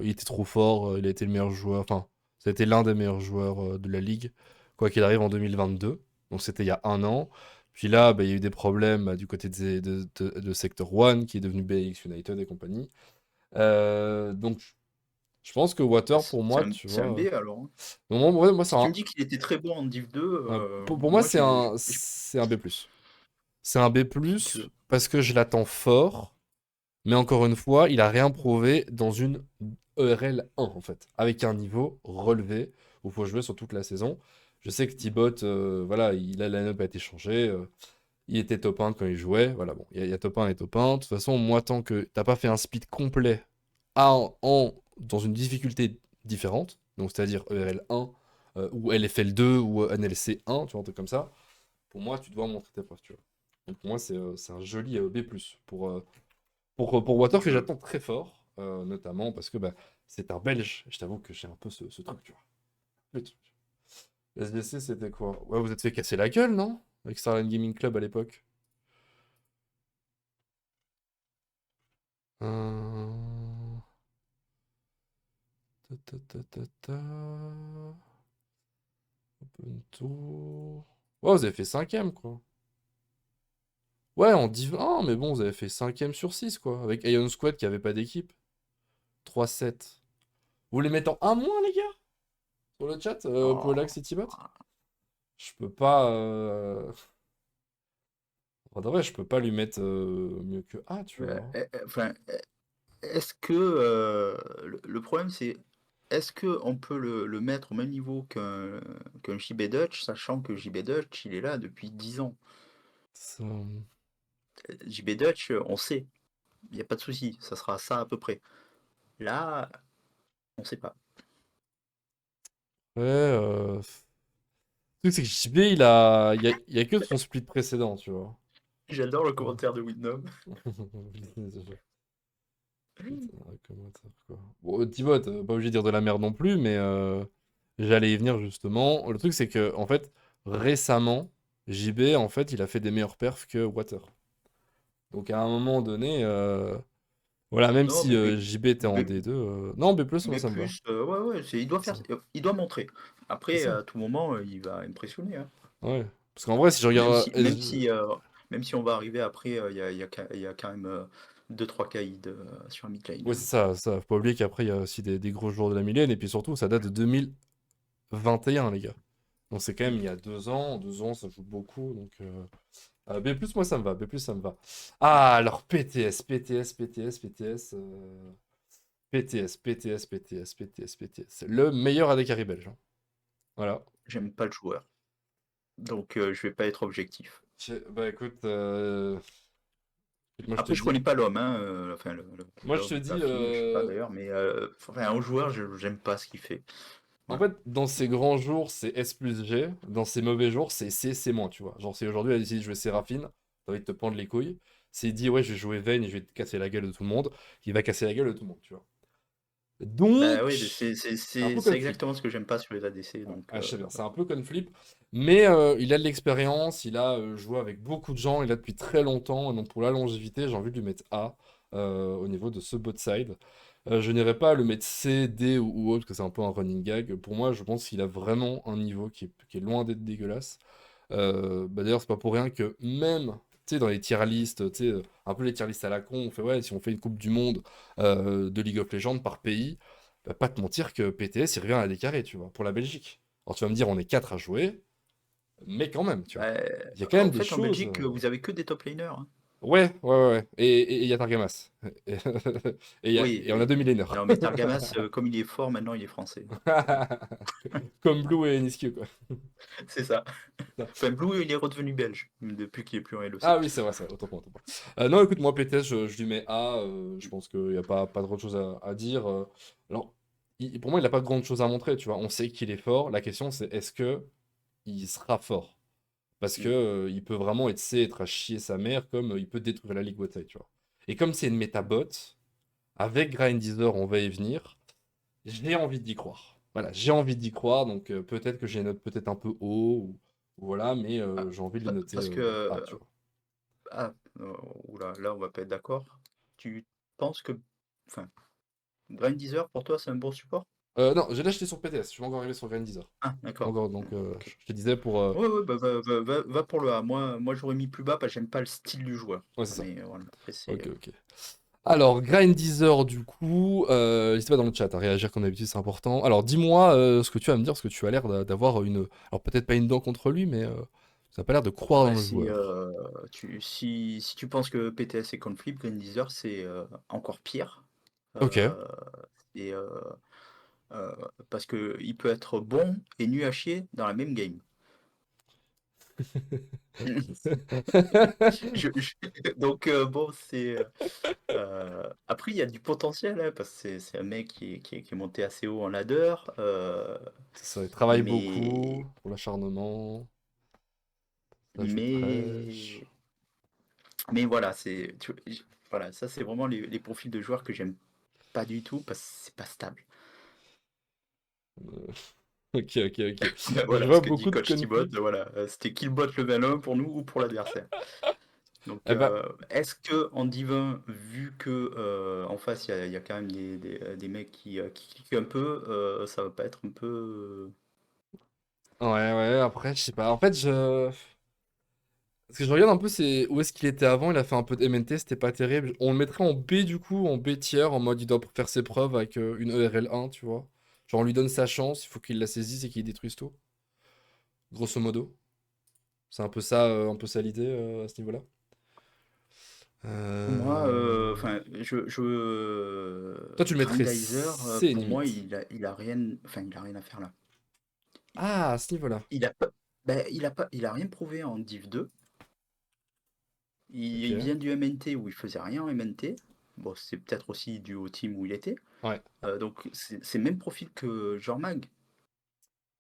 il était trop fort, il a été le meilleur joueur, enfin, c'était l'un des meilleurs joueurs de la ligue, quoi qu'il arrive en 2022, donc c'était il y a un an. Puis là, bah, il y a eu des problèmes du côté de Sector One, qui est devenu BX United et compagnie. Donc, je pense que
Ah,
Water, pour moi, tu
c'est un B
vois.
alors, hein.
Moi,
Si tu me dis qu'il était très bon en Div 2,
pour moi,
moi
c'est c'est un B+. C'est un B+,
je-
parce que je l'attends fort. Mais encore une fois, il a rien prouvé dans une ERL 1 en fait, avec un niveau relevé où il faut jouer sur toute la saison. Je sais que Thibaut, voilà, la line-up a été changée. Il était top 1 quand il jouait. Voilà, bon, il y a top 1 et top 1. De toute façon, moi, tant que t'as pas fait un speed complet dans une difficulté différente, donc c'est-à-dire ERL 1 ou LFL 2 ou NLC 1, tu vois, un truc comme ça, pour moi, tu dois montrer tes preuves, tu vois. Donc pour moi, c'est un joli B+, pour Water que
je-
j'attends très fort, notamment parce que bah, c'est un Belge. Je t'avoue que j'ai un peu ce truc, tu vois. Le truc. SBC, c'était quoi? Ouais, vous êtes fait casser la gueule, non? Avec Starline Gaming Club à l'époque. Euh... ta, ta, ta, ta, ta. Open Tour. Ouais, vous avez fait cinquième, quoi. Ouais, en Div 1, mais bon, vous avez fait cinquième sur 6 quoi. Avec Ion Squad qui avait pas d'équipe. 3-7. Vous les mettez en un moins, les gars? Sur le chat, Pollax
oh,
et Tibot? Je peux pas. En vrai, je peux pas lui mettre mieux que A, tu vois.
enfin, est-ce que le problème c'est est-ce que on peut le mettre au même niveau qu'un JB Dutch, sachant que JB Dutch il est là depuis 10 ans.
Ça-
JB Dutch, on sait, il n'y a pas de souci, ça sera ça à peu près. Là, on sait pas.
Ouais, le truc, c'est que JB, il y a que son split précédent, tu vois.
J'adore le
Ouais.
commentaire de Windom.
Un commentaire, quoi. Bon, Thibaut, pas obligé de dire de la merde non plus, mais j'allais y venir justement. Le truc, c'est que, en fait, récemment, JB, en fait, il a fait des meilleurs perfs que Water. Donc, à un moment donné, voilà, même
Non,
si
mais B,
JB était en
B,
D2, non, B+, moi,
B+,
ça me va.
ouais, ouais, il doit faire,
Ça-
il doit montrer.
C'est
Après,
ça.
à tout moment, il va impressionner, hein.
Ouais. Parce qu'en vrai, si je
Même
regarde.
si, même si, euh, même si on va arriver après, il y a quand même 2-3 caïds sur mid lane,
Ouais,
hein.
c'est ça, ça. Faut pas oublier qu'après, il y a aussi des gros jours de la Milène, et puis surtout, ça date de 2021, les gars. Donc c'est quand même il y a 2 ans. 2 ans, ça joue beaucoup. Donc B+, moi, ça me va. B+, ça me va. Ah, alors PTS, PTS, PTS, PTS. PTS, PTS, PTS, PTS, PTS. Le meilleur AD carry belge, hein. Voilà.
J'aime pas le joueur. Donc, je vais pas être objectif.
Bah écoute, moi je te
Après, je
dis.
connais pas l'homme, hein, enfin,
Moi je te
l'homme,
dis.
la fille, je sais pas d'ailleurs, mais enfin, un joueur, j'aime pas ce qu'il fait.
En
Voilà.
fait, dans ses grands jours, c'est S plus G. Dans ses mauvais jours, c'est C, C moins, tu vois. Genre, si aujourd'hui elle décide de jouer Séraphine, t'as envie de te prendre les couilles. S'il dit, ouais, je vais jouer Vayne et je vais te casser la gueule de tout le monde, il va casser la gueule de tout le monde, tu vois.
Bah
Donc,
oui,
c'est un peu
c'est
comme Flip.
exactement ce que j'aime pas sur les ADC.
Ouais,
Donc,
ah, je sais bien, c'est un peu comme Flip. Mais il a de l'expérience, il a joué avec beaucoup de gens, il a depuis très longtemps. Et donc, pour la longévité, j'ai envie de lui mettre A au niveau de ce bot side. Je n'irai pas le mettre C, D ou autre, parce que c'est un peu un running gag. Pour moi, je pense qu'il a vraiment un niveau qui est loin d'être dégueulasse. Bah d'ailleurs, c'est pas pour rien que même, tu sais, dans les tier lists, tu sais, un peu les tier lists à la con, on fait, ouais, si on fait une Coupe du Monde de League of Legends par pays, bah, pas te mentir que PTS, il revient à des carrés, tu vois, pour la Belgique. Alors tu vas me dire, on est 4 à jouer, mais quand même, tu vois.
bah,
Il y a quand même
en
des
fait, en
choses.
Belgique, vous avez que des top laners, hein.
Ouais, ouais, ouais, ouais. Et il y a Targamas. Et
Oui,
et on a
oui.
2 millénaires.
Non, mais Targamas, comme il est fort, maintenant, il est français.
Comme Blue et Niskio, quoi.
C'est ça. Enfin, Blue, il est redevenu belge depuis qu'il est plus en LEC.
Ah oui, c'est vrai, ça. Autant pour moi, autant pour moi. Non, écoute, moi, PTS, je lui mets A. Je pense qu'il n'y a pas trop de choses à dire. Alors, pour moi, il n'a pas grande chose à montrer, tu vois. On sait qu'il est fort. La question, c'est est-ce que il sera fort? Parce que
Mm.
il peut vraiment être à chier sa mère, comme il peut détruire la Ligue Bataille, tu vois. Et comme c'est une méta-bot, avec Grindizer, on va y venir, j'ai envie d'y croire. Voilà, j'ai envie d'y croire, donc peut-être que j'ai une note peut-être un peu haut, ou voilà, mais
Ah,
j'ai envie de les noter
parce que
A, tu vois.
ah, oula, là on va pas être d'accord. Tu penses que, enfin, Grindizer pour toi c'est un bon support?
Non, j'ai l'acheté sur PTS, je suis pas encore arrivé sur Grindizer.
Ah,
Pas
d'accord.
encore, donc
Ok.
je te disais pour...
Ouais, ouais, bah, va pour le A. Moi j'aurais mis plus bas parce que j'aime pas le style du joueur.
Ouais, c'est ça.
Mais voilà, après c'est.
Ok, ok. Alors, Grindizer, du coup, n'hésite pas dans le chat à réagir comme d'habitude, c'est important. Alors, dis-moi ce que tu vas me dire, parce que tu as l'air d'avoir une... Alors, peut-être pas une dent contre lui, mais ça n'a pas l'air de
Ah
croire
bah
dans le
si,
joueur.
si tu penses que PTS est contre Flip, Grindizer c'est encore pire.
Ok.
Euh, et, euh, parce que il peut être bon et nul à chier dans la même game. Donc bon, c'est après il y a du potentiel hein, parce que c'est un mec qui est monté assez haut en ladder,
C'est ça, il travaille
mais
beaucoup pour l'acharnement, ça joue
mais
fraîche.
mais voilà, voilà, ça c'est vraiment les profils de joueurs que j'aime pas du tout parce que c'est pas stable.
Euh, Ok, ok, ok. Je
Voilà
vois
ce que dit
beaucoup de
Coach T-Bot,
conflits.
voilà, c'était killbot level 1 pour nous ou pour l'adversaire. Donc,
Eh ben,
est-ce que en Divin, vu que en face il y a quand même des mecs qui cliquent un peu, ça va pas être un peu.
ouais, ouais, après, je sais pas. En fait, je... Parce que je regarde un peu c'est où est-ce qu'il était avant, il a fait un peu de MNT, c'était pas terrible. On le mettrait en B du coup, en B tier, en mode il doit faire ses preuves avec une ERL1, tu vois. Genre on lui donne sa chance, il faut qu'il la saisisse et qu'il détruise tout. Grosso modo. C'est un peu ça l'idée à ce niveau-là.
Moi,
Euh,
enfin,
Toi tu le mettrais
Grindizer,
C
pour moi,
limite.
il a rien, enfin, il a rien à faire là.
Ah, à ce niveau-là.
Il a pas, ben, il a rien prouvé en Div 2. Il
Ok.
vient du MNT où il faisait rien en MNT. Bon, c'est peut-être aussi dû au team où il était.
Ouais.
Donc, c'est le même profil que Jormag.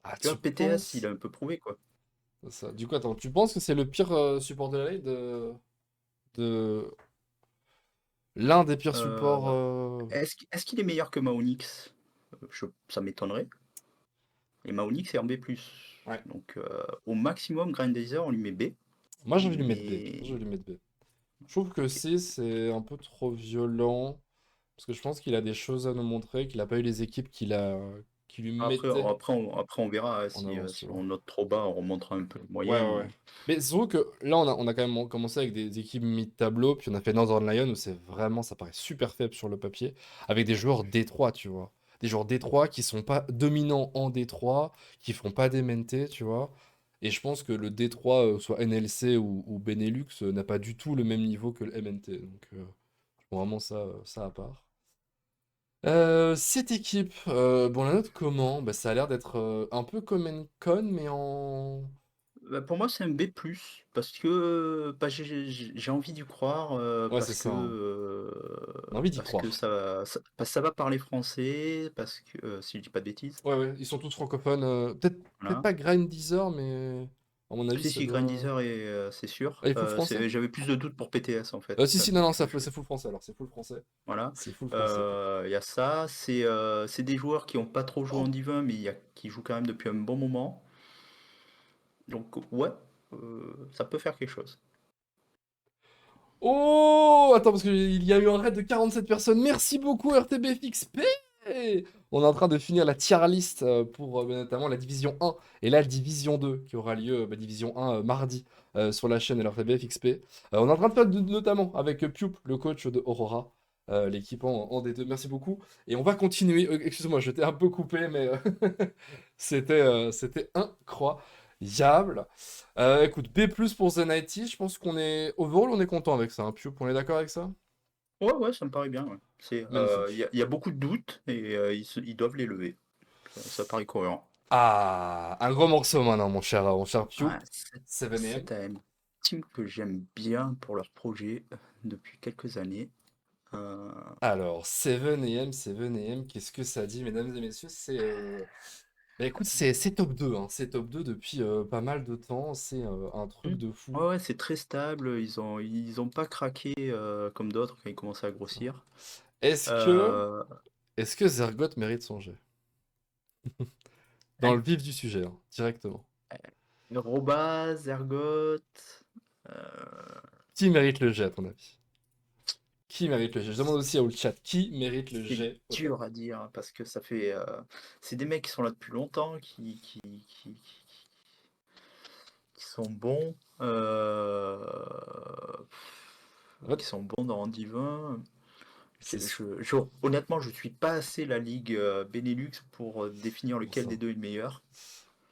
Ah,
Tu
tu
vois, PTS, il
penses?
a un peu prouvé, quoi.
Ça. Du coup, attends, tu penses que c'est le pire support de la lane de... L'un des pires supports...
Euh, est-ce qu'il est meilleur que Maonix? Ça m'étonnerait. Et Maonix est en B+.
Ouais.
Donc, au maximum, Grindizer, on lui met B.
Moi j'ai envie de lui mettre B. Moi,
Mais.
j'ai envie de lui mettre B. Je trouve que
Ok.
C, c'est un peu trop violent. Parce que je pense qu'il a des choses à nous montrer, qu'il n'a pas eu les équipes qui lui
Après,
mettaient
après on verra hein,
en
si,
avance, tu
si
vois.
on note trop bas, on remontera un peu les
Ouais,
moyennes.
ouais, ouais. Mais c'est vrai que là, on a quand même commencé avec des équipes mid-tableau, puis on a fait Northern Lion où c'est vraiment, ça paraît super faible sur le papier, avec des joueurs D3, tu vois. Des joueurs D3 qui sont pas dominants en D3, qui font pas des mentés, tu vois. Et je pense que le D3, soit NLC ou Benelux, n'a pas du tout le même niveau que le MNT. Donc, je prends vraiment ça à part. Cette équipe, bon, la note comment? Bah, ça a l'air d'être un peu comme Encon, mais en.
Bah, pour moi, c'est un B+, parce que bah, j'ai envie d'y croire,
Ouais, c'est ça, hein. On a envie d'y
parce que
croire.
parce que ça va parler français, parce que, si je dis pas de bêtises,
Ouais, ouais, ils sont tous francophones. Peut-être
voilà.
pas Grindizer, mais à mon avis,
Si,
ça
si,
doit.
Grindizer c'est sûr.
Ah, il est full français?
J'avais plus de doutes pour PTS en fait.
Si, si, non, non,
Je-
c'est full français alors, c'est full français.
voilà.
C'est full français.
Il y a ça. C'est des joueurs qui ont pas trop joué en Div 1, mais qui jouent quand même depuis un bon moment. Donc, ouais, ça peut faire quelque chose.
Oh! Attends, parce qu'il y a eu un raid de 47 personnes. Merci beaucoup, RTBFXP! On est en train de finir la tier list pour notamment la division 1 et la division 2 qui aura lieu, division 1 mardi sur la chaîne RTBFXP. On est en train de faire notamment avec Pup, le coach de Aurora, l'équipe en D2. Merci beaucoup. Et on va continuer. Excuse-moi, je t'ai un peu coupé, mais c'était incroyable. Écoute, B+ pour The Nighty, je pense qu'on est... Overall, on est content avec ça, hein, Pioup, on est d'accord avec ça?
Ouais, ouais, ça me paraît bien. Ouais.
Magnifique.
Il y a beaucoup de doutes et ils doivent les lever. Ça paraît cohérent.
Ah, un gros morceau maintenant, mon cher Pioup.
Ouais,
7am.
c'est un team que j'aime bien pour leur projet depuis quelques années. Euh,
Alors, 7am, qu'est-ce que ça dit, mesdames et messieurs? Bah écoute, c'est top 2, hein. C'est top 2 depuis pas mal de temps. C'est un
Mmh.
truc de fou.
Ouais, ouais, c'est très stable, ils ont pas craqué, comme d'autres quand ils commençaient à
Ça.
grossir.
Est-ce que,
Heu,
est-ce que Zergoat mérite son jet? Dans le vif du sujet, hein, directement.
Roba, Zergoat, heu,
Qui mérite le jet, à ton avis? Qui mérite le jet? Je demande
c
aussi au chat, qui mérite le
c'est
jet au top?
dur à dire, hein, parce que ça fait, c'est des mecs qui sont là depuis longtemps, qui sont bons,
En fait,
qui sont bons dans Divin.
c'est
Honnêtement, je suis pas assez la ligue Benelux pour définir
pour
lequel
ça.
des deux est le meilleur.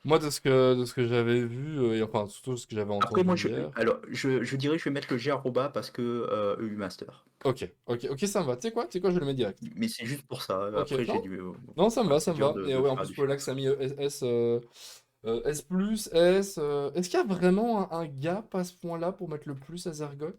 Moi, de ce que j'avais vu, et enfin, surtout ce que j'avais
Après, moi,
entendu hier.
je dirais que je vais mettre le G à Roba parce que EU Master.
Ok, ok, ok, ça me va. Tu sais quoi, je le mets direct.
Mais c'est juste pour ça.
Ok,
Après,
non? Non, ça me va,
c'est
ça me
dur
va.
de,
Et
de
ouais, en
faire la
plus, pour là que
différence.
ça a mis S plus, S. Est-ce qu'il y a vraiment un gap à ce point-là pour mettre le plus à Zergoat?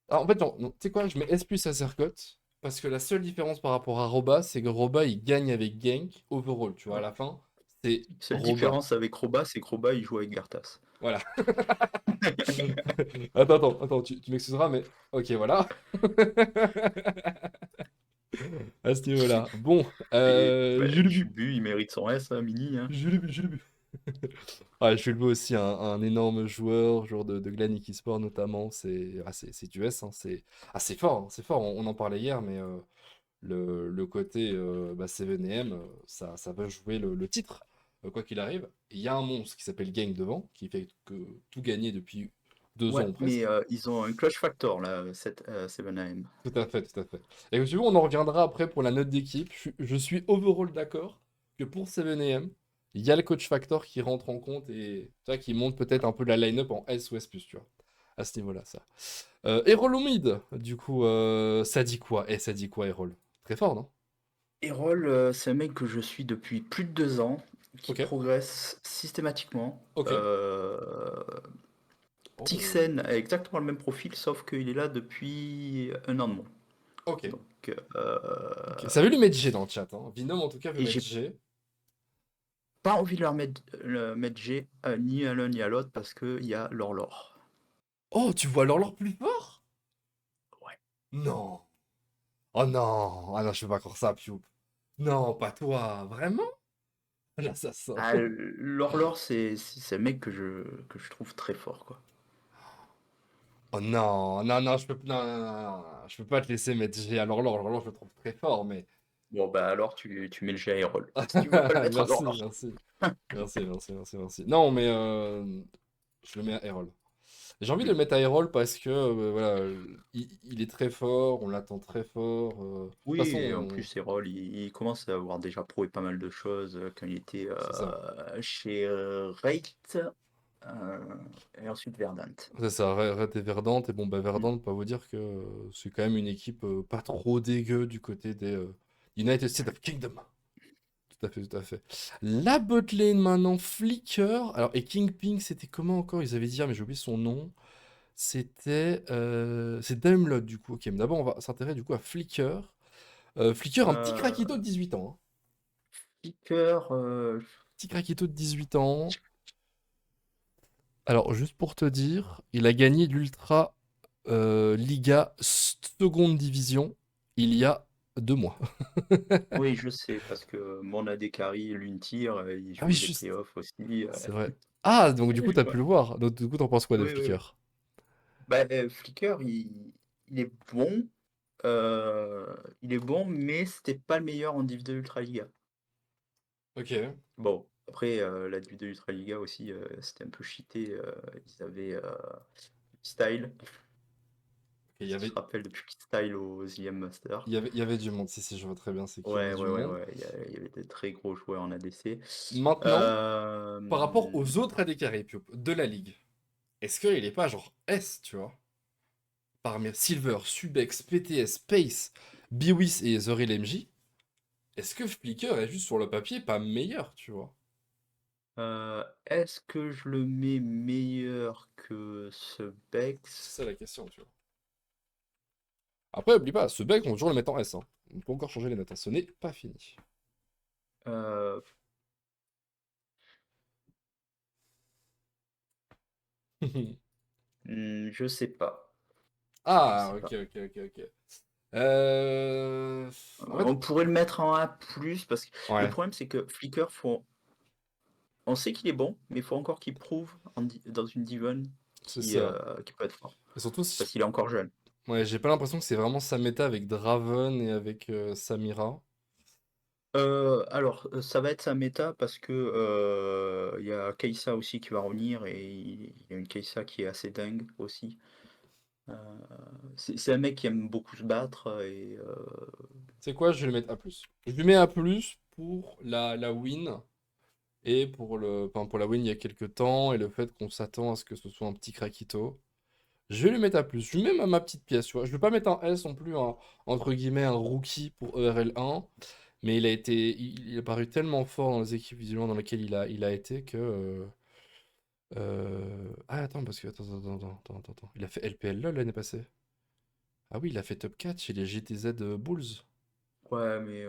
Alors, en fait, non, non, tu sais quoi, je mets S plus à Zergoat. Parce que la seule différence par rapport à Roba, c'est que Roba, il gagne avec Gank overall. Tu vois, à
Ouais.
la fin, c'est
Seule
Roba.
différence avec Roba, c'est que Roba, il joue avec Garthas.
Voilà. Attends, tu m'excuseras, mais ok, voilà. À ce niveau-là. Bon,
Et bah,
Julubu.
Julbu, il mérite son S, hein, Mini. Hein.
Julubu. Ouais, Julubu aussi, un énorme joueur de Glanic Esport notamment. C'est du S, hein, c'est fort, hein, c'est fort. On en parlait hier, mais le côté 7M, ça va jouer le titre, quoi qu'il arrive. Il y a un monstre qui s'appelle Gang devant, qui fait que tout gagner depuis 2 ans
Ouais,
ou
mais
presque.
ils ont un clutch factor, là, cette 7AM.
Tout à fait, tout à fait. Et comme tu veux, on en reviendra après pour la note d'équipe. Je suis overall d'accord que pour 7AM, il y a le coach factor qui rentre en compte et tu vois, qui monte peut-être un peu la line-up en S ou S+, tu vois. À ce niveau-là, ça. Errol au mid, du coup, ça dit quoi? Ça dit quoi, Errol? Très fort, non?
Errol, c'est un mec que je suis depuis plus de 2 ans, qui
Ok,
progresse systématiquement.
ok. Oh,
Tixen a exactement le même profil, sauf qu'il est là depuis 1 an de moins.
ok,
Donc,
ok. Ça veut lui mettre G dans le chat, hein. Vinom, en tout cas, veut
et
mettre
j'ai
G.
pas envie de leur mettre, G ni à l'un ni à l'autre parce qu'il y a l'Orlor.
Oh, tu vois l'horloge plus fort?
Ouais.
Non. Oh non. Ah non, je peux pas croire ça, Piou. Non, pas toi. Vraiment? L'assassin.
Ah, l'Orlor, c'est un mec que je trouve très fort, quoi.
Oh non, non, non, non, non, non, non, je peux pas te laisser mettre G à l'horloge. L'horloge, je le trouve très fort, mais.
Bon, bah alors tu mets le G à Errol. Si tu veux pas le mettre à
Merci,
l'Orlor.
merci. Merci, merci, merci, merci. Non, mais je le mets à Errol. J'ai envie de le
Oui.
mettre à Errol parce que voilà, il est très fort, on l'attend très fort. De toute
Oui,
façon,
et en plus, Errol, il commence à avoir déjà prouvé pas mal de choses quand il était
c'est ça.
chez Reit et ensuite Verdant.
C'est ça, Red et Verdant. Et bon, bah,
Mm.
Verdant, pas vous dire que c'est quand même une équipe pas trop dégueu du côté des United States of Kingdom. Tout à fait, tout à fait. La botlane maintenant, Flicker. Alors, et Kingping, c'était comment encore? Ils avaient dit, ah, mais j'ai oublié son nom. C'est Damelot, du coup. Ok, mais d'abord, on va s'intéresser du coup à Flicker. Flicker, un petit craquito de
Euh,
18 ans, hein.
Picker,
Petit craquito de 18 ans. Alors, juste pour te dire, il a gagné l'Ultra Liga seconde division il y a 2 mois.
oui, je sais, parce que mon Adekari, Luntir, il
Ah oui,
joue les
juste.
playoffs aussi.
C'est vrai. Ah, donc du coup, t'as pu
Ouais.
le voir. Donc, du coup, t'en penses quoi de
Oui, oui, oui.
Flicker?
Bah, Flicker, il est bon. Il est bon, mais c'était pas le meilleur en Div 2 Ultraliga.
Ok.
Bon, après, la Div 2 Ultraliga aussi, c'était un peu cheaté. Ils avaient Style.
Il y
Si tu te
avait,
rappelles depuis Style au Zilliam Master.
il y avait du monde. Si, si, je vois très bien, c'est qu'il y avait
Ouais,
du
ouais, ouais,
monde.
ouais. Il y avait des très gros joueurs en ADC.
Maintenant, par rapport
Euh,
aux autres AD Piop, de la ligue, est-ce qu'il est pas genre S, tu vois? Parmi Silver, Subex, PTS, Pace, Biwis et Zoril MJ, est-ce que Flicker est juste sur le papier pas meilleur, tu vois?
Est-ce que je le mets meilleur que ce
C'est
Bex?
ça la question, tu vois. Après, oublie pas, ce bec, on va toujours le mettre en S, hein. On peut encore changer les notes, hein. Ce n'est pas fini.
Je sais pas. Je
Ah,
sais
ok,
pas.
ok, ok, ok. En fait,
On pourrait le mettre en A+, parce que le
ouais,
problème, c'est que Flickr, on sait qu'il est bon, mais il faut encore qu'il prouve dans une Diven
c'est
qui,
ça.
qui peut être fort.
Et surtout,
Parce qu'il est encore jeune.
ouais, j'ai pas l'impression que c'est vraiment sa méta avec Draven et avec Samira.
Alors, ça va être sa méta parce que il y a Kai'Sa aussi qui va revenir et il y a une Kai'Sa qui est assez dingue aussi. Euh, c'est un mec qui aime beaucoup se battre et
C'est quoi? Je vais le mettre A+. Je lui mets A+, pour la win. Et enfin, pour la win il y a quelques temps, et le fait qu'on s'attend à ce que ce soit un petit craquito. Je vais lui mettre A+. Je lui mets ma petite pièce, tu vois. Je vais pas mettre un S non plus, entre guillemets, un rookie pour ERL1. Mais il est paru tellement fort dans les équipes visuellement dans lesquelles il a été que. Ah, attends, parce que. Attends. Il a fait LPL LoL l'année passée. Ah oui, il a fait top 4 chez les GTZ Bulls.
ouais, mais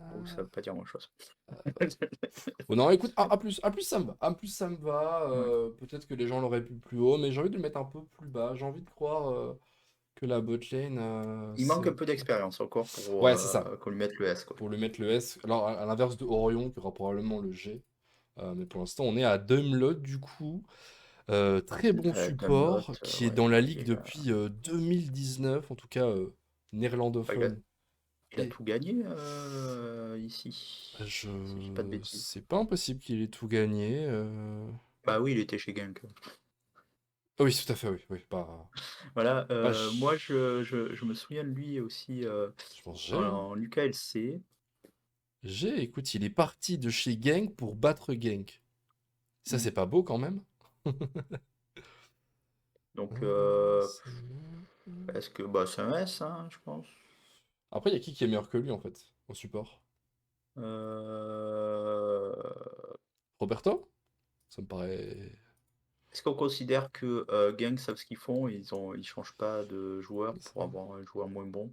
bon, ça
Ah.
veut pas dire grand-chose.
Bon, non, écoute, A+, ça me va. A+, ça me va.
Ouais.
Peut-être que les gens l'auraient pu plus haut, mais j'ai envie de le mettre un peu plus bas. J'ai envie de croire que la botlane,
Il
c'est
manque un peu
ok.
d'expérience encore pour
Ouais, c'est ça.
qu'on lui mette le S, quoi.
Pour lui mettre le S. Alors, à l'inverse de Orion, qui aura probablement le G. Mais pour l'instant, on est à Dumbledore, du coup. Très bon
Dunlop,
support, qui est
ouais,
dans la
il
ligue
est,
depuis 2019, en tout cas
bah,
néerlandophone.
il a
Et
tout gagné ici,
je...
si je dis pas de bêtises.
C'est pas impossible qu'il ait tout gagné.
Bah oui, il était chez Genk.
Ah oui, tout à fait, oui. Oui,
Voilà,
pas
moi je me souviens de lui aussi
je pense G, hein.
en UKLC.
G, écoute, il est parti de chez Genk pour battre Genk. Ça,
Mm.
c'est pas beau quand même.
Donc,
C'est-
est-ce que bah, c'est un S, hein, je pense.
Après, il y a qui est meilleur que lui, en fait, au support?
Euh,
Roberto? Ça me paraît...
Est-ce qu'on considère que Genk savent ce qu'ils font et ils changent pas de joueur pour avoir un joueur moins bon?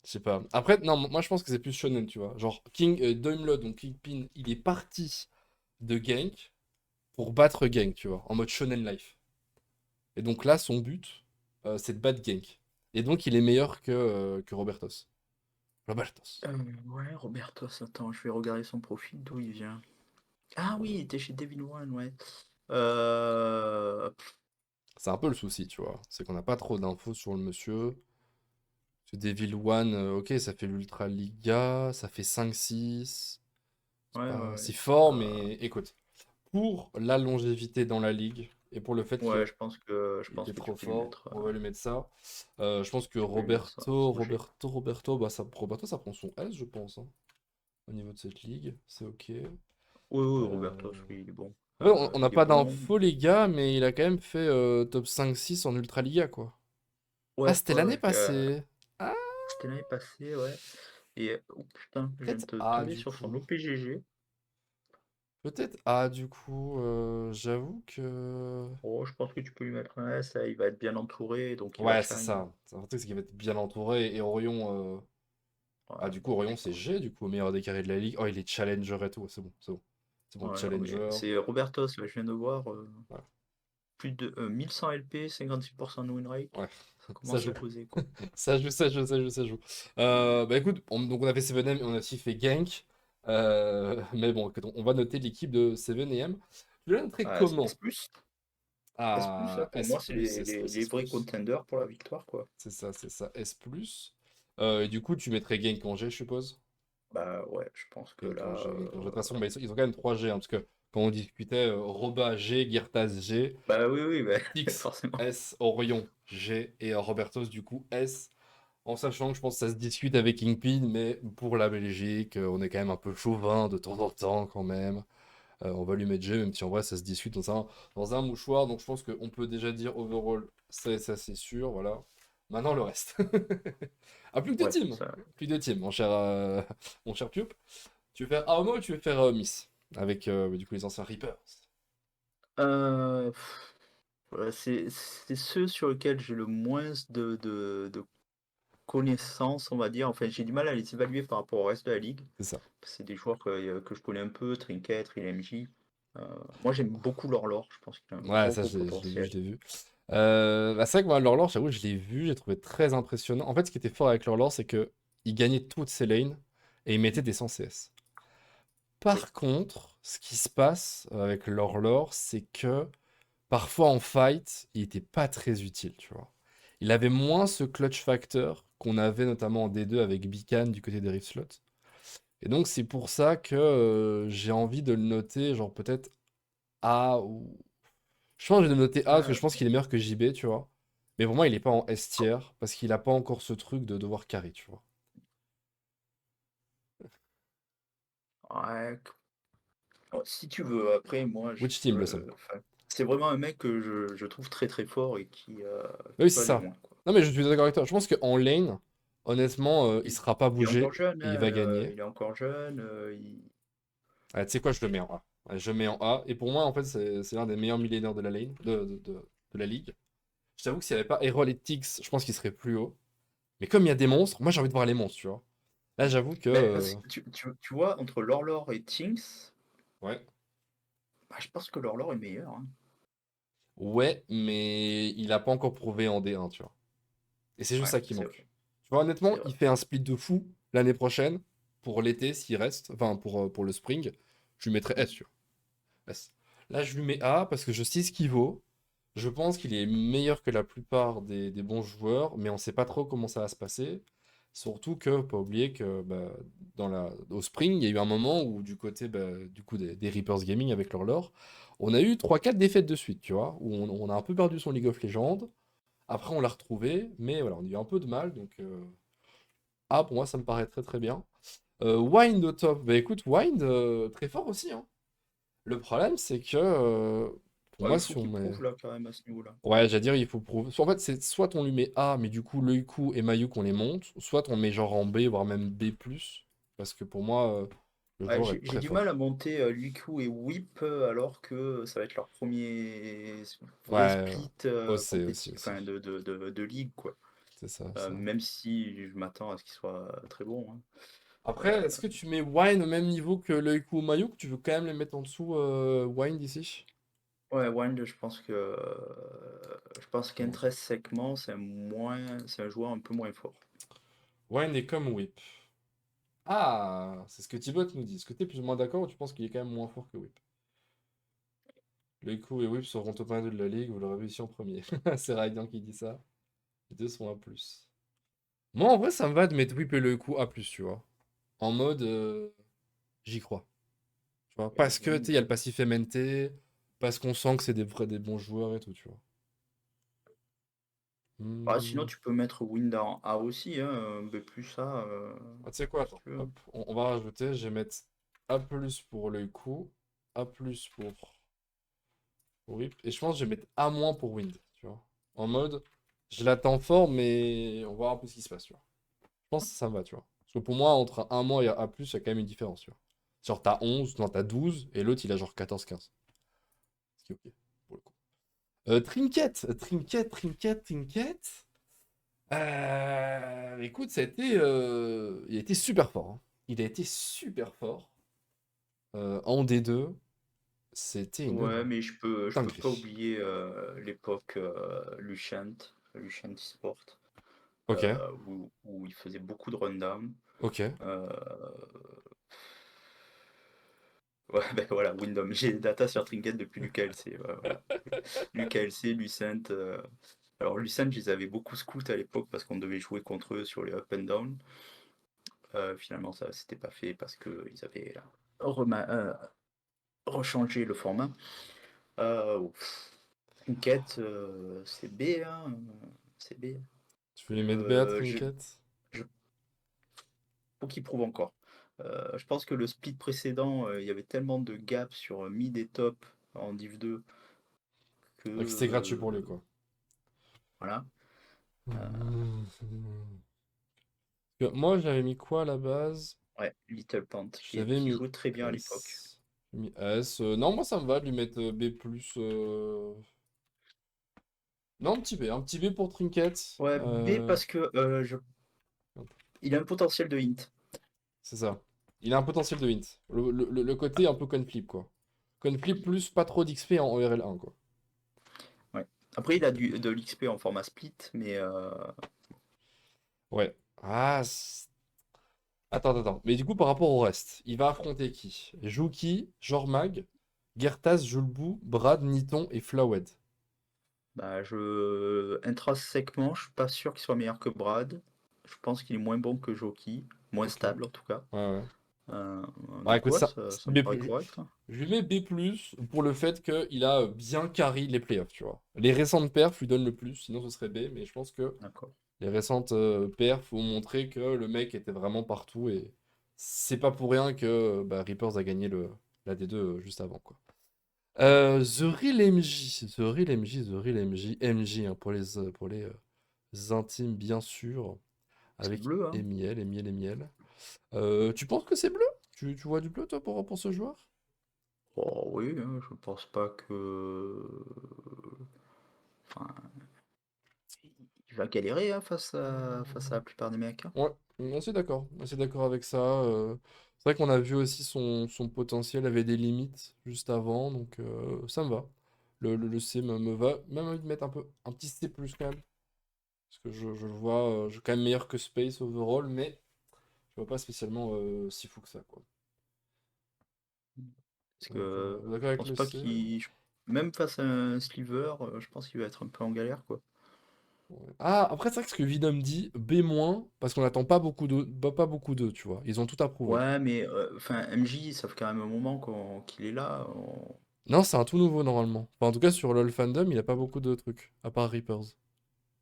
Je sais pas. Après, non, moi je pense que c'est plus shonen, tu vois. Genre, King Daimlot, donc Kingpin, il est parti de Genk pour battre Genk, tu vois, en mode shonen life. Et donc là, son but, c'est de battre Genk. Et donc, il est meilleur que Robertos. Robertos.
Ouais, Robertos, attends, je vais regarder son profil, d'où il vient. Ah oui, il était chez Devil One, ouais. Euh,
C'est un peu le souci, tu vois. C'est qu'on n'a pas trop d'infos sur le monsieur. Ce Devil One, ok, ça fait l'Ultra Liga, ça fait 5-6. C'est
ouais, ouais,
pas
ouais.
si fort, mais écoute, pour la longévité dans la ligue et pour le fait
Ouais,
qu'il
je
était
pense que tu
trop
peux lui
fort,
mettre,
on va lui mettre ça. Je pense que
tu peux lui mettre son G.
Roberto, bah Roberto, ça prend son S, je pense, hein, au niveau de cette ligue. C'est ok.
Oui, oui, Robertos,
Euh,
oui, il est bon.
Ouais, on n'a
Il est
pas
bon.
d'infos, les gars, mais il a quand même fait top 5-6 en Ultra Liga, quoi. Ah,
Ouais,
c'était
ouais,
l'année
ouais.
passée. Ah,
C'était l'année passée, ouais. Et oh putain, je viens de
peut-être
te
A,
tomber
du
sur son
coup.
OPGG.
Peut-être A, du coup. J'avoue que.
Oh, je pense que tu peux lui mettre un S, là, il va être bien entouré, donc il va
Ouais, c'est
shine.
ça. C'est un truc, c'est qu'il va être bien entouré. Et Orion. Ah,
Ouais,
du coup, Orion, c'est G, du coup, au meilleur des carrés de la ligue. Oh, il est challenger et tout. C'est bon, c'est bon. C'est bon,
ouais, non, mais
challenger.
c'est Robertos, là, je viens de voir,
Voilà.
plus de 1100 LP, 56% de win rate.
Ouais,
Ça
ça
commence à
joue.
causer, quoi.
Ça joue. Bah écoute, donc on a fait 7M et on a aussi fait Gank. Mais bon, écoute, on va noter l'équipe de 7AM. Je le noterai
Ah, S,
comment?
S+, là,
Ah,
pour moi, c'est les
S+.
vrais contenders pour la victoire, quoi.
C'est ça, S+. Et du coup, tu mettrais Gank en G, je suppose?
Bah ouais, je pense que
Gank en
là,
G, Gank en G. De toute façon, bah, ils ont quand même 3 G, hein, parce que quand on discutait, Roba G, Girtaz G,
bah oui, oui, bah,
X,
forcément.
S, Orion G et Robertos, du coup, S. En sachant que je pense que ça se discute avec Kingpin, mais pour la Belgique, on est quand même un peu chauvin de temps en temps quand même. On va lui mettre G, même si en vrai ça se discute dans un mouchoir. Donc je pense qu'on peut déjà dire overall, ça c'est sûr, voilà. Maintenant le reste. Ah, plus que deux
Ouais,
teams.
ça.
Plus que deux teams, mon cher Pup. Tu veux faire Aomo ou tu veux faire Miss? Avec du coup les anciens Reapers.
Euh, voilà, c'est ceux sur lesquels j'ai le moins de connaissances, on va dire. Enfin, j'ai du mal à les évaluer par rapport au reste de la ligue.
C'est ça.
C'est des joueurs que je connais un peu, Trinket, RLMJ. Moi, j'aime beaucoup l'Orlor. Je pense qu'il a un
Ouais,
gros,
ça,
gros
je l'ai vu,
potentiel.
je l'ai vu. Bah, c'est vrai que moi, l'Horlor, j'avoue, je l'ai vu, j'ai trouvé très impressionnant. En fait, ce qui était fort avec l'Horlor, c'est que il gagnait toutes ses lanes et il mettait des 100 CS.
Oui.
Par contre, ce qui se passe avec l'Horlor, c'est que parfois en fight, il était pas très utile, tu vois. Il avait moins ce clutch factor qu'on avait notamment en D2 avec Bican du côté des Rift Slots. Et donc, c'est pour ça que j'ai envie de le noter, genre peut-être A ou je pense que je vais le noter A parce que je
Ouais,
pense qu'il est meilleur que JB, tu vois. Mais pour moi, il est pas en S tier parce qu'il a pas encore ce truc de devoir carry, tu vois.
ouais, oh, si tu veux, après, moi,
Which team, le seul.
enfin, c'est vraiment un mec que je trouve très très fort et
Oui,
qui
c'est
peut aller
ça.
loin, quoi.
Non, mais je suis d'accord avec toi. Je pense qu'en lane, honnêtement, il
Il,
sera pas
il est encore
bougé,
jeune,
il
hein,
va gagner.
il est encore jeune.
Tu sais quoi, je le mets en A. Ouais, je le mets en A. Et pour moi, en fait, c'est l'un des meilleurs millénaires de la lane, de la ligue. Je t'avoue que s'il n'y avait pas Herald et Tix, je pense qu'il serait plus haut. Mais comme il y a des monstres, moi j'ai envie de voir les monstres, tu vois. Là, j'avoue que.
Mais parce que tu vois, entre l'Orlor et Tinks,
Ouais.
bah, je pense que l'Orlor est meilleur, hein.
Ouais, mais il a pas encore prouvé en D1, tu vois. Et c'est juste
Ouais,
ça qui
c'est
manque.
vrai,
Tu vois, honnêtement,
c'est vrai.
il fait un split de fou l'année prochaine pour l'été s'il reste, enfin pour le spring. Je lui mettrais S, tu vois. S. Là, je lui mets A parce que je sais ce qu'il vaut. Je pense qu'il est meilleur que la plupart des bons joueurs, mais on sait pas trop comment ça va se passer. Surtout que, pas oublier que bah, au Spring, il y a eu un moment où du côté bah, du coup des Reapers Gaming avec leur lore, on a eu trois quatre défaites de suite, tu vois, où on a un peu perdu son League of Legends. Après, on l'a retrouvé, mais voilà, on a eu un peu de mal, donc A pour moi, ça me paraît très très bien. Wind au top, bah écoute, Wind, très fort aussi, hein. Le problème, c'est que pour
Ouais,
moi,
il faut
si on
qu'il
met.
prouve là quand même à ce niveau-là.
Ouais, j'allais dire, il faut prouver. En fait, c'est soit on lui met A, mais du coup, Leuku et Mayuk, on les monte, soit on met genre en B, voire même B+, parce que pour moi, le
Ouais,
joueur est
j'ai
très
du mal à
fort.
monter Liku et Whip alors que ça va être leur premier vrai
Ouais,
split
aussi, aussi,
compétitif,
aussi.
enfin de ligue, quoi.
C'est ça, ça.
Même si je m'attends à ce qu'il soit très bon, hein.
Après, est-ce que tu mets Wine au même niveau que Leuku ou Mayuk? Tu veux quand même les mettre en dessous Wine d'ici?
Ouais, Wind, je pense qu'intrinsèquement, c'est un joueur un peu moins fort.
Wine est comme Whip. Ah, c'est ce que Thibaut nous dit. Est-ce que tu es plus ou moins d'accord ou tu penses qu'il est quand même moins fort que Whip? Leuku et Whip seront top 1 de la ligue, vous l'aurez vu ici en premier. C'est Radiant qui dit ça. Les deux sont A+. Moi, en vrai, ça me va de mettre Whip et le coup A+, tu vois. En mode, j'y crois. Tu vois. Parce que, tu sais, il y a le passif MNT, parce qu'on sent que c'est des bons joueurs et tout, tu vois.
Sinon,
Hmm.
tu peux mettre Wind en A aussi, hein, B plus A,
Ah, tu sais quoi,
si
attends,
tu veux.
hop, on va rajouter, je vais mettre A+, pour le coup, A+, pour Whip, et je pense que je vais mettre A- pour Wind, tu vois. En mode, je l'attends fort, mais on va voir un peu ce qui se passe, tu vois. Je pense que ça me va, tu vois. Parce que pour moi, entre A- et A+, il y a quand même une différence, tu vois. Genre, t'as 11, non, t'as 12, et l'autre, il a genre 14-15. Ce qui est ok, pour le coup. Trinket. Écoute, il a été super fort, hein. Il a été super fort. En D2, c'était une
Ouais, mais je peux pas
dinguerie.
oublier l'époque Lucian Sport,
Ok,
où il faisait beaucoup de rundown.
ok.
Euh, ouais, ben voilà, Windom. J'ai des data sur Trinket depuis l'UKLC. Ouais, voilà. L'UKLC, Lucent. Alors, Lucent, je les avais beaucoup scout à l'époque parce qu'on devait jouer contre eux sur les up and down. Finalement, ça s'était pas fait parce qu'ils avaient rechangé le format. Trinket, c'est B, hein. C'est B.
Tu veux les mettre B à
Euh, je,
Trinket?
je, faut qu'il prouve encore. Je pense que le split précédent, il y avait tellement de gaps sur mid et top en Div 2 que
Donc c'était gratuit pour lui, quoi.
voilà. Euh,
Moi, j'avais mis quoi à la base?
ouais, Little Pant
J'avais
qui
mis
jouait très bien à l'époque.
S. J'ai mis S. Non, moi, ça me va de lui mettre B+. Non, un petit B pour Trinket.
Ouais, B parce que il a un potentiel de hint.
C'est ça. Il a un potentiel de hint. Le côté un peu coin flip, quoi. Coinflip plus pas trop d'XP en RL1, quoi.
Ouais. Après, il a de l'XP en format split, mais
Ouais. Attends. Mais du coup, par rapport au reste, il va affronter qui? Jouki, Jormag, Gertas, Julbou, Brad, Niton et Flawed.
bah, intrinsèquement, je suis pas sûr qu'il soit meilleur que Brad. Je pense qu'il est moins bon que Joki, moins
Ok.
stable en tout cas.
Ouais, ouais.
Euh,
Ouais,
donc
écoute,
ouais,
ça,
ça me
B+.
paraît correct, hein.
Je lui mets B+, pour le fait qu'il a bien carry les playoffs, tu vois. Les récentes perfs lui donnent le plus, sinon ce serait B, mais je pense que
D'accord.
les récentes perfs ont montré que le mec était vraiment partout et c'est pas pour rien que bah, Reapers a gagné la D2 juste avant, quoi. The Real MJ, The Real MJ, The Real MJ, MJ hein, pour les intimes bien sûr,
C'est
avec
bleu, hein.
Emiel, Emiel, Emiel. Tu penses que c'est bleu? Tu vois du bleu toi pour ce joueur?
Oh oui, hein, je pense pas que. Enfin, il va galérer hein, face à la plupart des mecs, hein.
Ouais, assez d'accord avec ça. C'est vrai qu'on a vu aussi son potentiel avait des limites juste avant, donc ça me va. Le C me va, même envie de mettre un petit C+, quand même, parce que je le vois quand même meilleur que Space overall, mais je vois pas spécialement si fou que ça, quoi.
Parce
Donc,
que
d'accord
je
avec
pense
le
pas
C.
qu'il. Même face à un sliver, je pense qu'il va être un peu en galère, quoi.
Ouais. Ah, après, c'est vrai que ce que Vidom dit, B-, parce qu'on n'attend pas beaucoup pas beaucoup d'eux, tu vois. Ils ont tout approuvé.
Ouais, mais enfin, MJ, ça fait quand même un moment qu'il est là.
Non, c'est un tout nouveau normalement. Enfin, en tout cas, sur LoL Fandom, il a pas beaucoup de trucs, à part Reapers.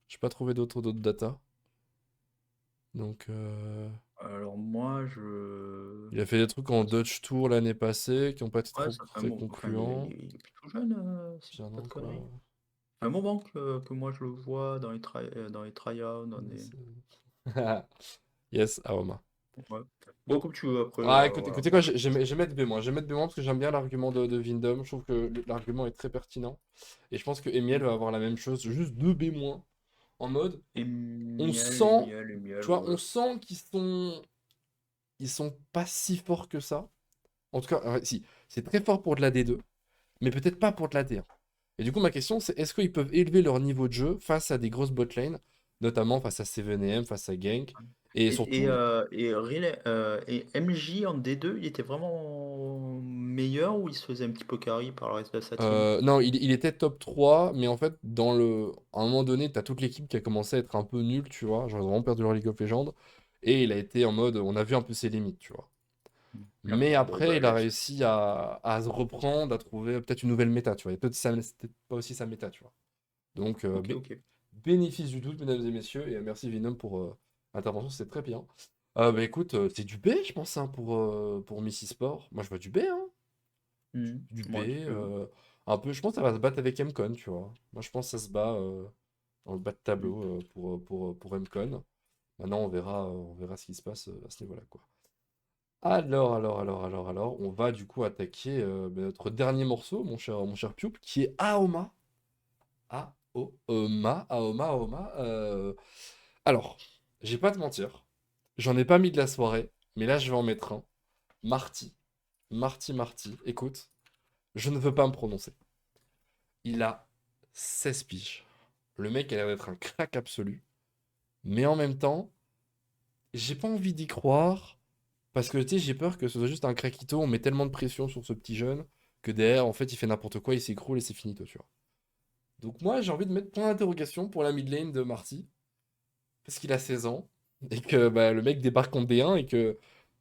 J'ai pas trouvé d'autres data. Donc,
Alors moi, je.
il a fait des trucs en Dutch Tour l'année passée qui ont pas été
Ouais,
trop
ça fait un
très
moment. Enfin,
concluants.
il est plutôt jeune, si je
Puis
dis
un
pas de
an, quoi.
conneries. Un moment que moi je le vois dans les tryouts, dans des.
Yes, Aoma.
Ouais. Bon, comme tu veux, après,
Ah,
voilà,
écoutez quoi,
moi
je vais mettre B-. Je vais mettre B- parce que j'aime bien l'argument de Vindom. Je trouve que l'argument est très pertinent. Et je pense que Emiel va avoir la même chose, juste 2 B-. En mode,
Et
on
miel, et
sent,
miel, et miel,
tu vois,
ouais.
on sent ils sont pas si forts que ça. En tout cas, si, c'est très fort pour de la D2, mais peut-être pas pour de la D1. Et du coup, ma question, c'est est-ce qu'ils peuvent élever leur niveau de jeu face à des grosses botlane, notamment face à 7AM, face à Gank, et surtout,
Et MJ en D2, il était vraiment meilleur ou il se faisait un petit peu carry par le reste de sa team?
non, il était top 3, mais en fait, à un moment donné, t'as toute l'équipe qui a commencé à être un peu nulle, tu vois, genre ils ont vraiment perdu leur League of Legends, et il a été en mode, on a vu un peu ses limites, tu vois. Mais
D'accord, bon,
après,
bah
il a
laisse.
réussi à se reprendre, à trouver peut-être une nouvelle méta, tu vois. Et peut-être c'était pas aussi sa méta, tu vois. Donc,
Ok, ok.
bénéfice du doute, mesdames et messieurs, et merci Venom pour l'intervention, c'était très bien. Bah écoute, c'est du B, je pense, hein, pour Missy Sport. Moi, je vois du B, hein. Du B,
Moi, si tu veux.
un peu, je pense que ça va se battre avec Mcon, tu vois. Moi, je pense que ça se bat dans le bas de
Hmm.
tableau pour Mcon. Maintenant, on verra ce qui se passe à ce niveau-là, quoi. Alors, on va du coup attaquer notre dernier morceau, mon cher Pioup, qui est Aoma. Aoma. Alors, je vais pas te mentir, j'en ai pas mis de la soirée, mais là je vais en mettre un. Marty. Marty. Écoute, je ne veux pas me prononcer. Il a 16 piges. Le mec a l'air d'être un crack absolu, mais en même temps, j'ai pas envie d'y croire. Parce que tu sais, j'ai peur que ce soit juste un craquito, on met tellement de pression sur ce petit jeune que derrière, en fait, il fait n'importe quoi, il s'écroule et c'est finito, tu vois. Donc moi, j'ai envie de mettre point d'interrogation pour la mid lane de Marty, parce qu'il a 16 ans, et que bah, le mec débarque contre D1 et que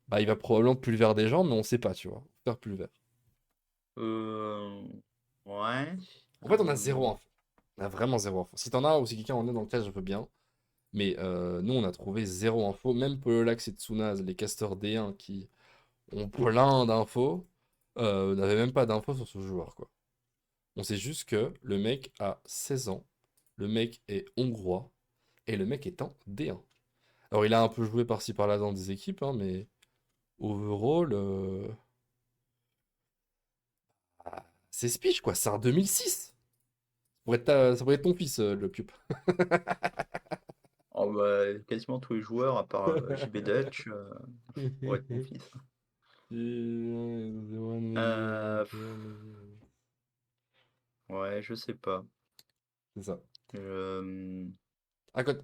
bah, il va probablement pulvère des gens, mais on sait pas, tu vois. Faire pulvère.
Euh, ouais.
En fait, on a
euh,
zéro info. On a vraiment zéro info. Si t'en as ou si quelqu'un en est dans le chat, je veux bien. Mais nous, on a trouvé zéro info. Même Pololax et Tsunaz, les casteurs D1 qui ont plein d'infos, n'avaient même pas d'infos sur ce joueur, quoi. On sait juste que le mec a 16 ans, le mec est hongrois, et le mec est en D1. Alors il a un peu joué par-ci par-là dans des équipes, hein, mais overall, c'est speech quoi, c'est un 2006. Ça pourrait être ton fils, le pup.
Oh, bah, quasiment tous les joueurs, à part JB Dutch, pourraient être mon fils. Euh, ouais, je sais pas.
C'est ça.
Euh,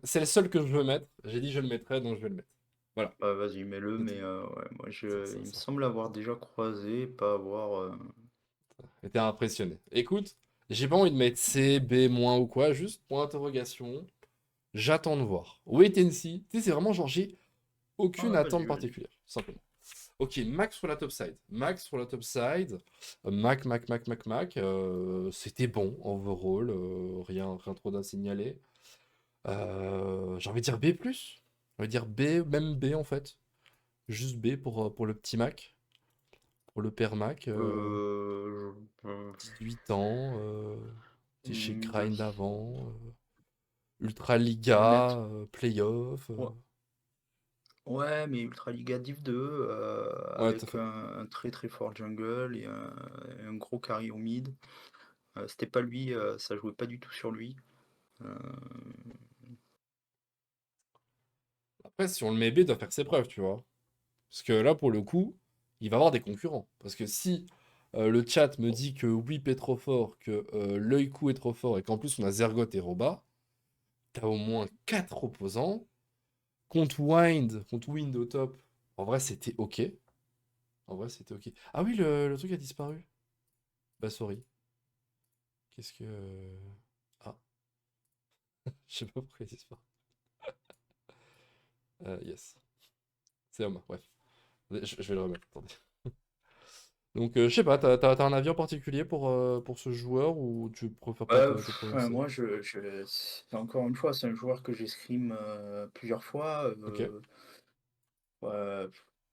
C'est le seul que je veux mettre. J'ai dit je le mettrais, donc je vais le mettre. Voilà.
Bah, vas-y, mets-le,
C'est
mais
tout.
ouais, moi
Ça, ça,
il me
ça.
semble avoir déjà croisé, pas avoir.
J'étais impressionné. Écoute, j'ai pas envie de mettre C, B, moins ou quoi, juste point d'interrogation. J'attends de voir. Wait and see. Tu sais, c'est vraiment genre, j'ai aucune
Ah, vas-y,
attente
vas-y.
particulière, simplement. Ok, Mac sur la top side. Mac sur la top side. Mac, Mac, Mac, Mac, Mac. C'était bon, overall. Rien trop à signaler. J'ai envie de dire B+. J'ai envie de dire B, même B en fait. Juste B pour le petit Mac. Pour le père Mac.
Euh,
18 ans. T'es chez Grind
Vas-y.
avant. Ultra
Je vais mettre.
Liga. Playoff.
Ouais, ouais, mais Ultra Liga Div 2,
Ouais, tout à
avec
fait.
un très très fort jungle et un gros carry au mid. C'était pas lui, ça jouait pas du tout sur lui. Euh,
Après, si on le met B, il doit faire ses preuves, tu vois. Parce que là, pour le coup, il va avoir des concurrents. Parce que si le chat me dit que Whip est trop fort, que l'œil coup est trop fort, et qu'en plus on a Zergot et Roba, t'as au moins 4 opposants. Contre Wind au top. En vrai, c'était ok. En vrai, c'était ok. Ah oui, le truc a disparu. Bah, sorry. Qu'est-ce que. Ah, je sais pas pourquoi il a disparu. Yes. C'est homme, bref. Je vais le remettre, attendez. Donc, je sais pas, t'as un avis en particulier pour ce joueur ou tu préfères pas te prononcer?
Moi, encore une fois, c'est un joueur que j'escrime plusieurs fois.
Ok,
Ouais,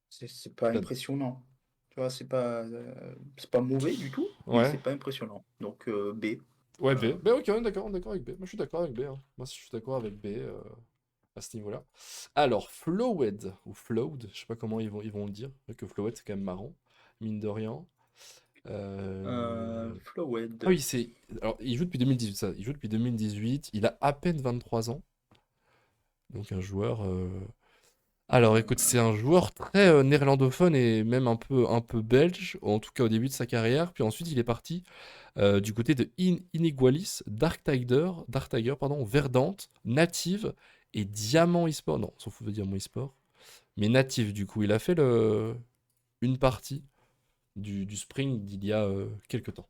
c'est pas
tu l'as.
impressionnant. Tu vois, c'est pas mauvais du tout, mais
Ouais,
c'est pas impressionnant. Donc B.
ouais,
euh,
B. B, ok, on est d'accord avec B. Moi, je suis d'accord avec B, hein. Moi, je suis d'accord avec B à ce niveau-là. Alors, Flowed, ou Flowed, je sais pas comment ils vont le dire. C'est vrai que Flowed, c'est quand même marrant, mine de rien. Ah
Flowed.
oui, c'est. Alors, il joue depuis 2018, ça. Il joue depuis 2018. Il a à peine 23 ans. Donc, un joueur. Alors, écoute, c'est un joueur très néerlandophone et même un peu belge, en tout cas au début de sa carrière. Puis ensuite, il est parti du côté de Inigualis, Dark Tiger, pardon, Verdante, Native et Diamant eSport. Non, on s'en fout de Diamant eSport. Mais Native, du coup, il a fait une partie du Spring d'il y a quelques temps.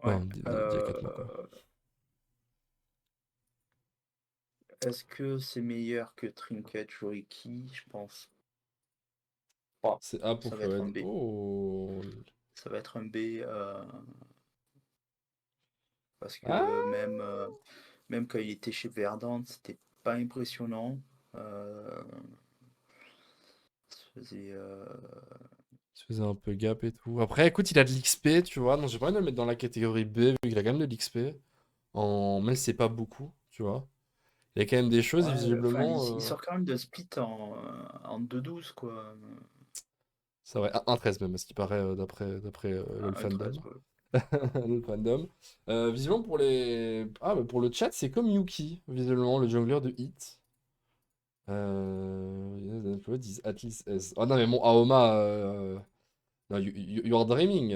Ouais.
Enfin, d'il y a 4 mois, quoi.
Est-ce que c'est meilleur que Trinket Joriki? Je pense pas.
C'est A pour
Ça va être un
Floed.
B.
Oh.
Ça va être un B parce que
Ah!
même quand il était chez Verdant, c'était pas impressionnant. Euh, Ça faisait,
Il se faisait un peu gap et tout. Après, écoute, il a de l'XP, tu vois. Donc, j'ai pas envie de le mettre dans la catégorie B, vu qu'il a quand même de l'XP. Même si c'est pas beaucoup, tu vois. Il y a quand même des choses, et
ouais, enfin, il
visiblement.
sort quand même de split en 2-12, quoi.
C'est vrai, 1-13 même, ce qui paraît d'après le
Un
fandom.
13, ouais.
Le fandom. Visiblement, pour le chat, c'est comme Yuki, visiblement, le jungler de Hit. What is at least as. Oh non, mais mon Aoma. No, you are dreaming.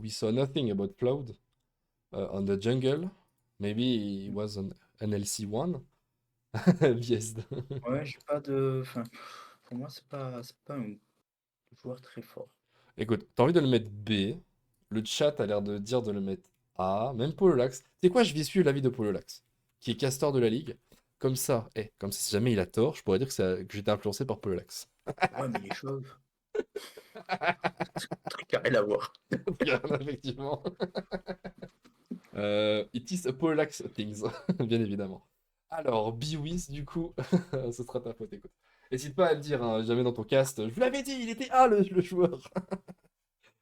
We saw nothing about Cloud on the jungle. Maybe he was on NLC 1. Biased.
Ouais, j'ai pas de. Enfin, pour moi, c'est pas un joueur très fort.
Écoute, t'as envie de le mettre B. Le chat a l'air de dire de le mettre A. Même Pololax. C'est quoi, je vais suivre l'avis de Pololax, qui est casteur de la ligue. Comme ça, si jamais il a tort, je pourrais dire que j'étais influencé par Pololax.
Ouais, mais il est chauve. Très carré à voir.
Effectivement. It is a Pololax things, bien évidemment. Alors, Biwis, du coup, ce sera ta faute, écoute. N'hésite pas à le dire, hein, jamais dans ton cast. Je vous l'avais dit, il était A le joueur.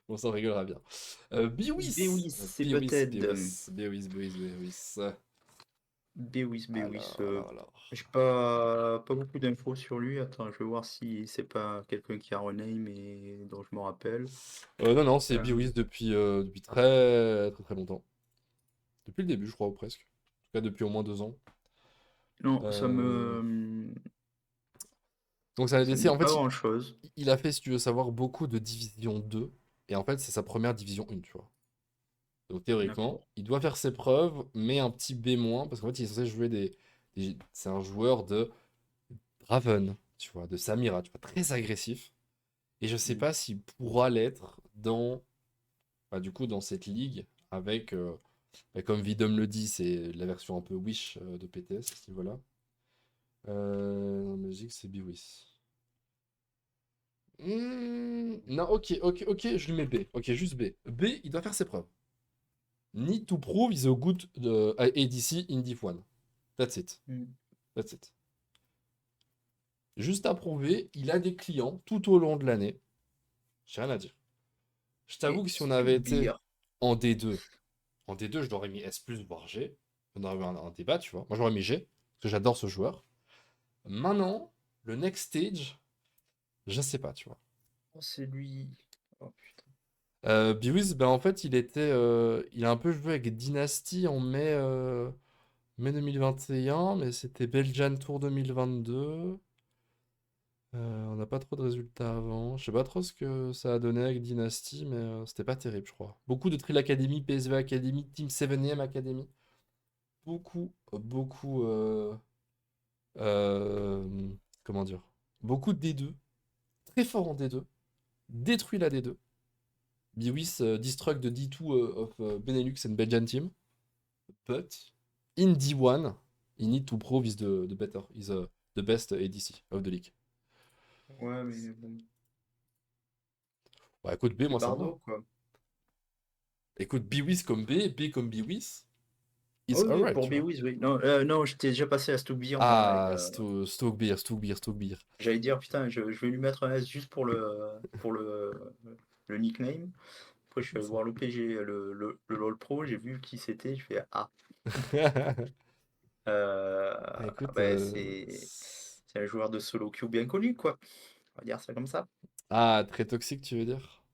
Bon, ça, on rigolera bien. Biwis.
Bewis, c'est
Biwis,
peut-être.
Biwis, Biwis, Biwis, Biwis.
Bewis, Bewis.
Alors.
J'ai pas beaucoup d'infos sur lui. Attends, je vais voir si c'est pas quelqu'un qui a rename et dont je me rappelle.
Non, non, c'est
Euh,
Biwis depuis très, très, très longtemps. Depuis le début, je crois, ou presque. En tout cas, depuis au moins 2 ans.
non, ça
Euh,
me.
Donc c'est un
Ça me
ADC,
dit
en
pas
fait,
grand-chose.
il a fait, si tu veux savoir, beaucoup de Division 2. Et en fait, c'est sa première Division 1, tu vois. Donc théoriquement,
D'accord.
il doit faire ses preuves, mais un petit B-, parce qu'en fait, il est censé jouer c'est un joueur de Draven, tu vois, de Samira, tu vois, très agressif. Et je sais
Mm.
pas s'il pourra l'être du coup, dans cette ligue, avec, comme Vidom le dit, c'est la version un peu Wish de PTS à ce niveau-là. En Belgique, c'est Biwis. Non, ok, je lui mets B. Ok, juste B. B, il doit faire ses preuves. Need to prove he's a good ADC in Div 1. That's it.
Mm.
That's it. Juste à prouver, il a des clients tout au long de l'année. J'ai rien à dire. Je t'avoue
Et
que si on avait été
Stubir.
en D2, je l'aurais mis S+, voire G. On aurait eu un débat, tu vois. Moi, j'aurais mis G, parce que j'adore ce joueur. Maintenant, le next stage, je sais pas, tu vois.
Oh, c'est lui. Oh putain.
Biwiz, ben en fait, il a un peu joué avec Dynasty en mai 2021, mais c'était Belgian Tour 2022. On n'a pas trop de résultats avant. Je sais pas trop ce que ça a donné avec Dynasty, mais c'était pas terrible, je crois. Beaucoup de Trill Academy, PSV Academy, Team 7ème Academy. Beaucoup, euh, comment dire? Beaucoup de D2. Très fort en D2. Détruit la D2. Biwis destruct the D2 of Benelux and Belgian team. But in D1, he need to prove he's the better. He's the best ADC of the league.
Ouais, mais bon.
Bah écoute, B,
C'est
moi ça me va.
Bardo, quoi.
Écoute, Biwis comme B, B comme Biwis, it's
Oui, oui,
alright,
pour
tu vois.
Biwiz, oui. Non, non, j'étais déjà passé à Stubir, moi. Et,
Ah, Stokebeer.
j'allais dire, putain, je vais lui mettre un S juste pour le nickname. Après, je suis allé voir le PG, le LOL Pro, j'ai vu qui c'était, je fais ah. Euh,
Ah, écoute,
ben, c'est un joueur de solo queue bien connu, quoi. On va dire ça comme ça.
ah, très toxique, tu veux dire?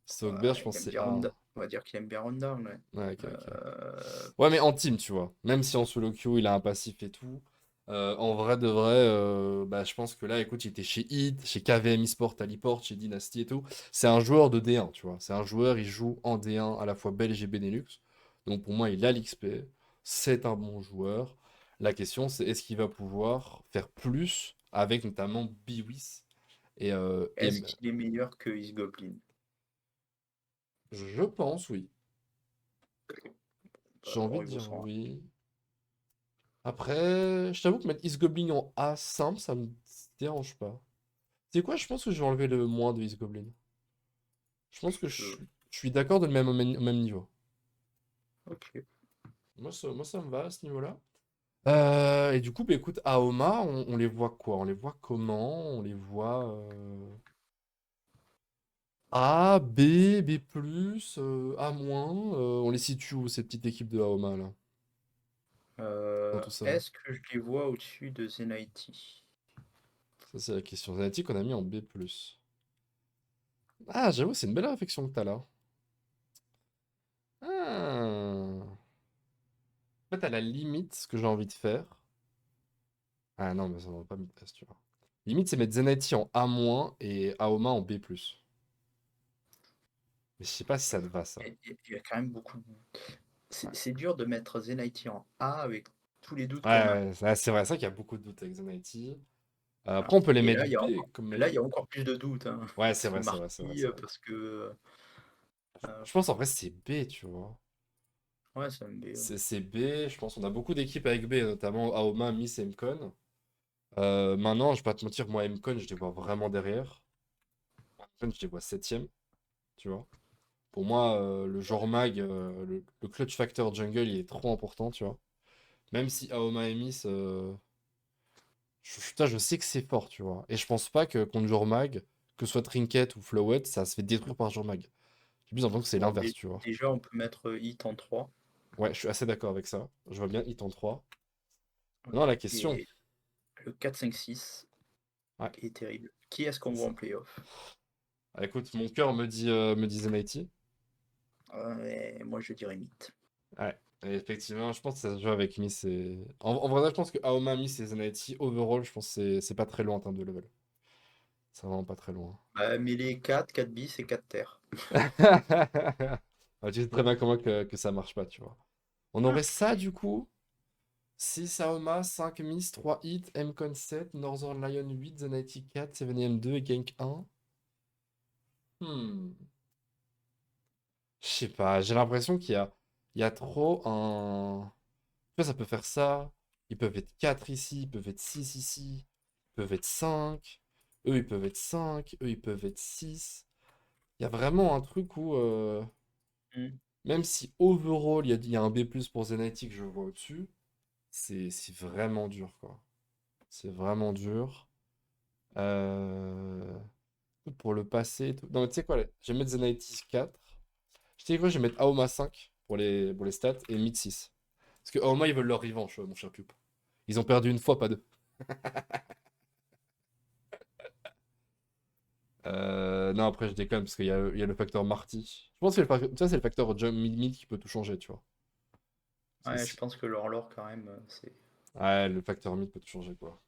Stokebeer, je
Ouais,
pense
il
que
aime
c'est
bien
A.
Ronda. On va dire qu'il aime bien Ronda, ouais.
Ouais, ok.
Euh,
Ouais, mais en team, tu vois. Même si en solo queue, il a un passif et tout. En vrai de vrai, bah, je pense que là, écoute, il était chez Hit, chez KVM eSport, Aliport, chez Dynasty et tout. C'est un joueur de D1, tu vois. C'est un joueur, il joue en D1 à la fois belge et Benelux. Donc pour moi, il a l'XP. C'est un bon joueur. La question, c'est est-ce qu'il va pouvoir faire plus avec notamment Biwis et
est-ce qu'il est meilleur que Is Goblin?
je pense oui. J'ai envie
On
de
y
dire
bossera.
oui. Après, je t'avoue que mettre Goblin en A simple, ça me dérange pas. C'est quoi? Je pense que je vais enlever le moins de Goblin. Je pense que
Je-
je suis d'accord de le mettre au même niveau.
Ok.
Moi, ça me va à ce niveau-là. Et du coup, bah, écoute, Aoma, on les voit quoi? On les voit comment? On les voit A, B, B+, A-. On les situe où, ces petites équipes de Aoma, là, dans tout ça?
Est-ce que je les vois au-dessus de Zenaiti?
Ça, c'est la question. Zanetti, on a mis en B+. Ah, j'avoue, c'est une belle réflexion que t'as là. Ah. En fait, à la limite, ce que j'ai envie de faire. Ah non, mais ça ne va pas me S, tu vois. Limite, c'est mettre Zenati en A- et Aoma en B+. Mais je sais pas si ça te va, ça.
Il y a quand même beaucoup de...
Ouais,
C'est dur de mettre Zenaiti en A avec tous les doutes
ouais,
qu'on a.
c'est vrai, ça qu'il y a beaucoup de doutes avec Zenati.
Hein.
Après, on peut les
Et
mettre B comme
là, il
meilleur.
y a encore plus de doutes, hein.
Ouais, c'est
Parce que
vrai,
Marty,
c'est vrai.
parce que...
Je pense en vrai, c'est B, tu vois.
ouais, c'est un B. Ouais.
C'est B, je pense qu'on a beaucoup d'équipes avec B, notamment Aoma, Miss et Mcon. Maintenant, je vais pas te mentir, moi, Mcon, je les vois vraiment derrière. Mcon, je les vois 7ème, tu vois. Pour moi, le genre mag, le clutch factor jungle, il est trop important, tu vois. Même si Aoma et Miss, putain, je sais que c'est fort, tu vois. Et je pense pas que contre genre mag, que ce soit Trinket ou Flowet, ça se fait détruire par genre mag. J'ai plus l'impression que c'est
Bon,
l'inverse, tu vois.
déjà, on peut mettre Hit en 3.
Ouais, je suis assez d'accord avec ça. Je vois bien hit en 3. Non, la question.
Et le 4-5-6
Ouais,
est terrible. Qui est-ce qu'on
c'est
voit
ça.
en playoff?
Ah, écoute, mon cœur me dit Zenity.
Ouais, moi, je dirais Mythe.
Ouais. Et effectivement, je pense que ça se joue avec Miss et... En vrai, je pense que Aoma, Miss et Zanetti, overall, je pense que c'est pas très loin en termes de level. C'est vraiment pas très loin.
Bah, mêler 4, 4 bis et 4 terres.
Ouais, tu sais très bien comment que ça marche pas, tu vois. On aurait ça, du coup. 6 Aoma, 5 Miss, 3 Hit, Mcon 7, Northern Lion 8, Zanetti 4, 7M 2 et Gank 1. Hmm. Je sais pas, j'ai l'impression il y a trop un... Tu vois, ça peut faire ça. Ils peuvent être 4 ici, ils peuvent être 6 ici, ils peuvent être 5. Eux, ils peuvent être 5, eux, ils peuvent être 6. Il y a vraiment un truc où,
Mm.
même si overall, il y a un B+ pour Zenetic, je vois au-dessus, c'est vraiment dur, quoi. C'est vraiment dur. Euh, Pour le passé et tout. Non, mais tu sais quoi, allez, je vais mettre Zenetic 4. Je sais quoi, je vais mettre Aoma 5 pour les stats et Mid 6. Parce que Aoma, ils veulent leur revanche, mon cher Pup. Ils ont perdu une fois, pas deux. Non, après, je déconne parce qu'il y a le facteur Marty. Je pense que ça, c'est le facteur mid qui peut tout changer, tu vois.
Ouais, je
C'est-
pense que leur lore, quand même, c'est.
Ouais, le facteur mid peut tout changer, quoi.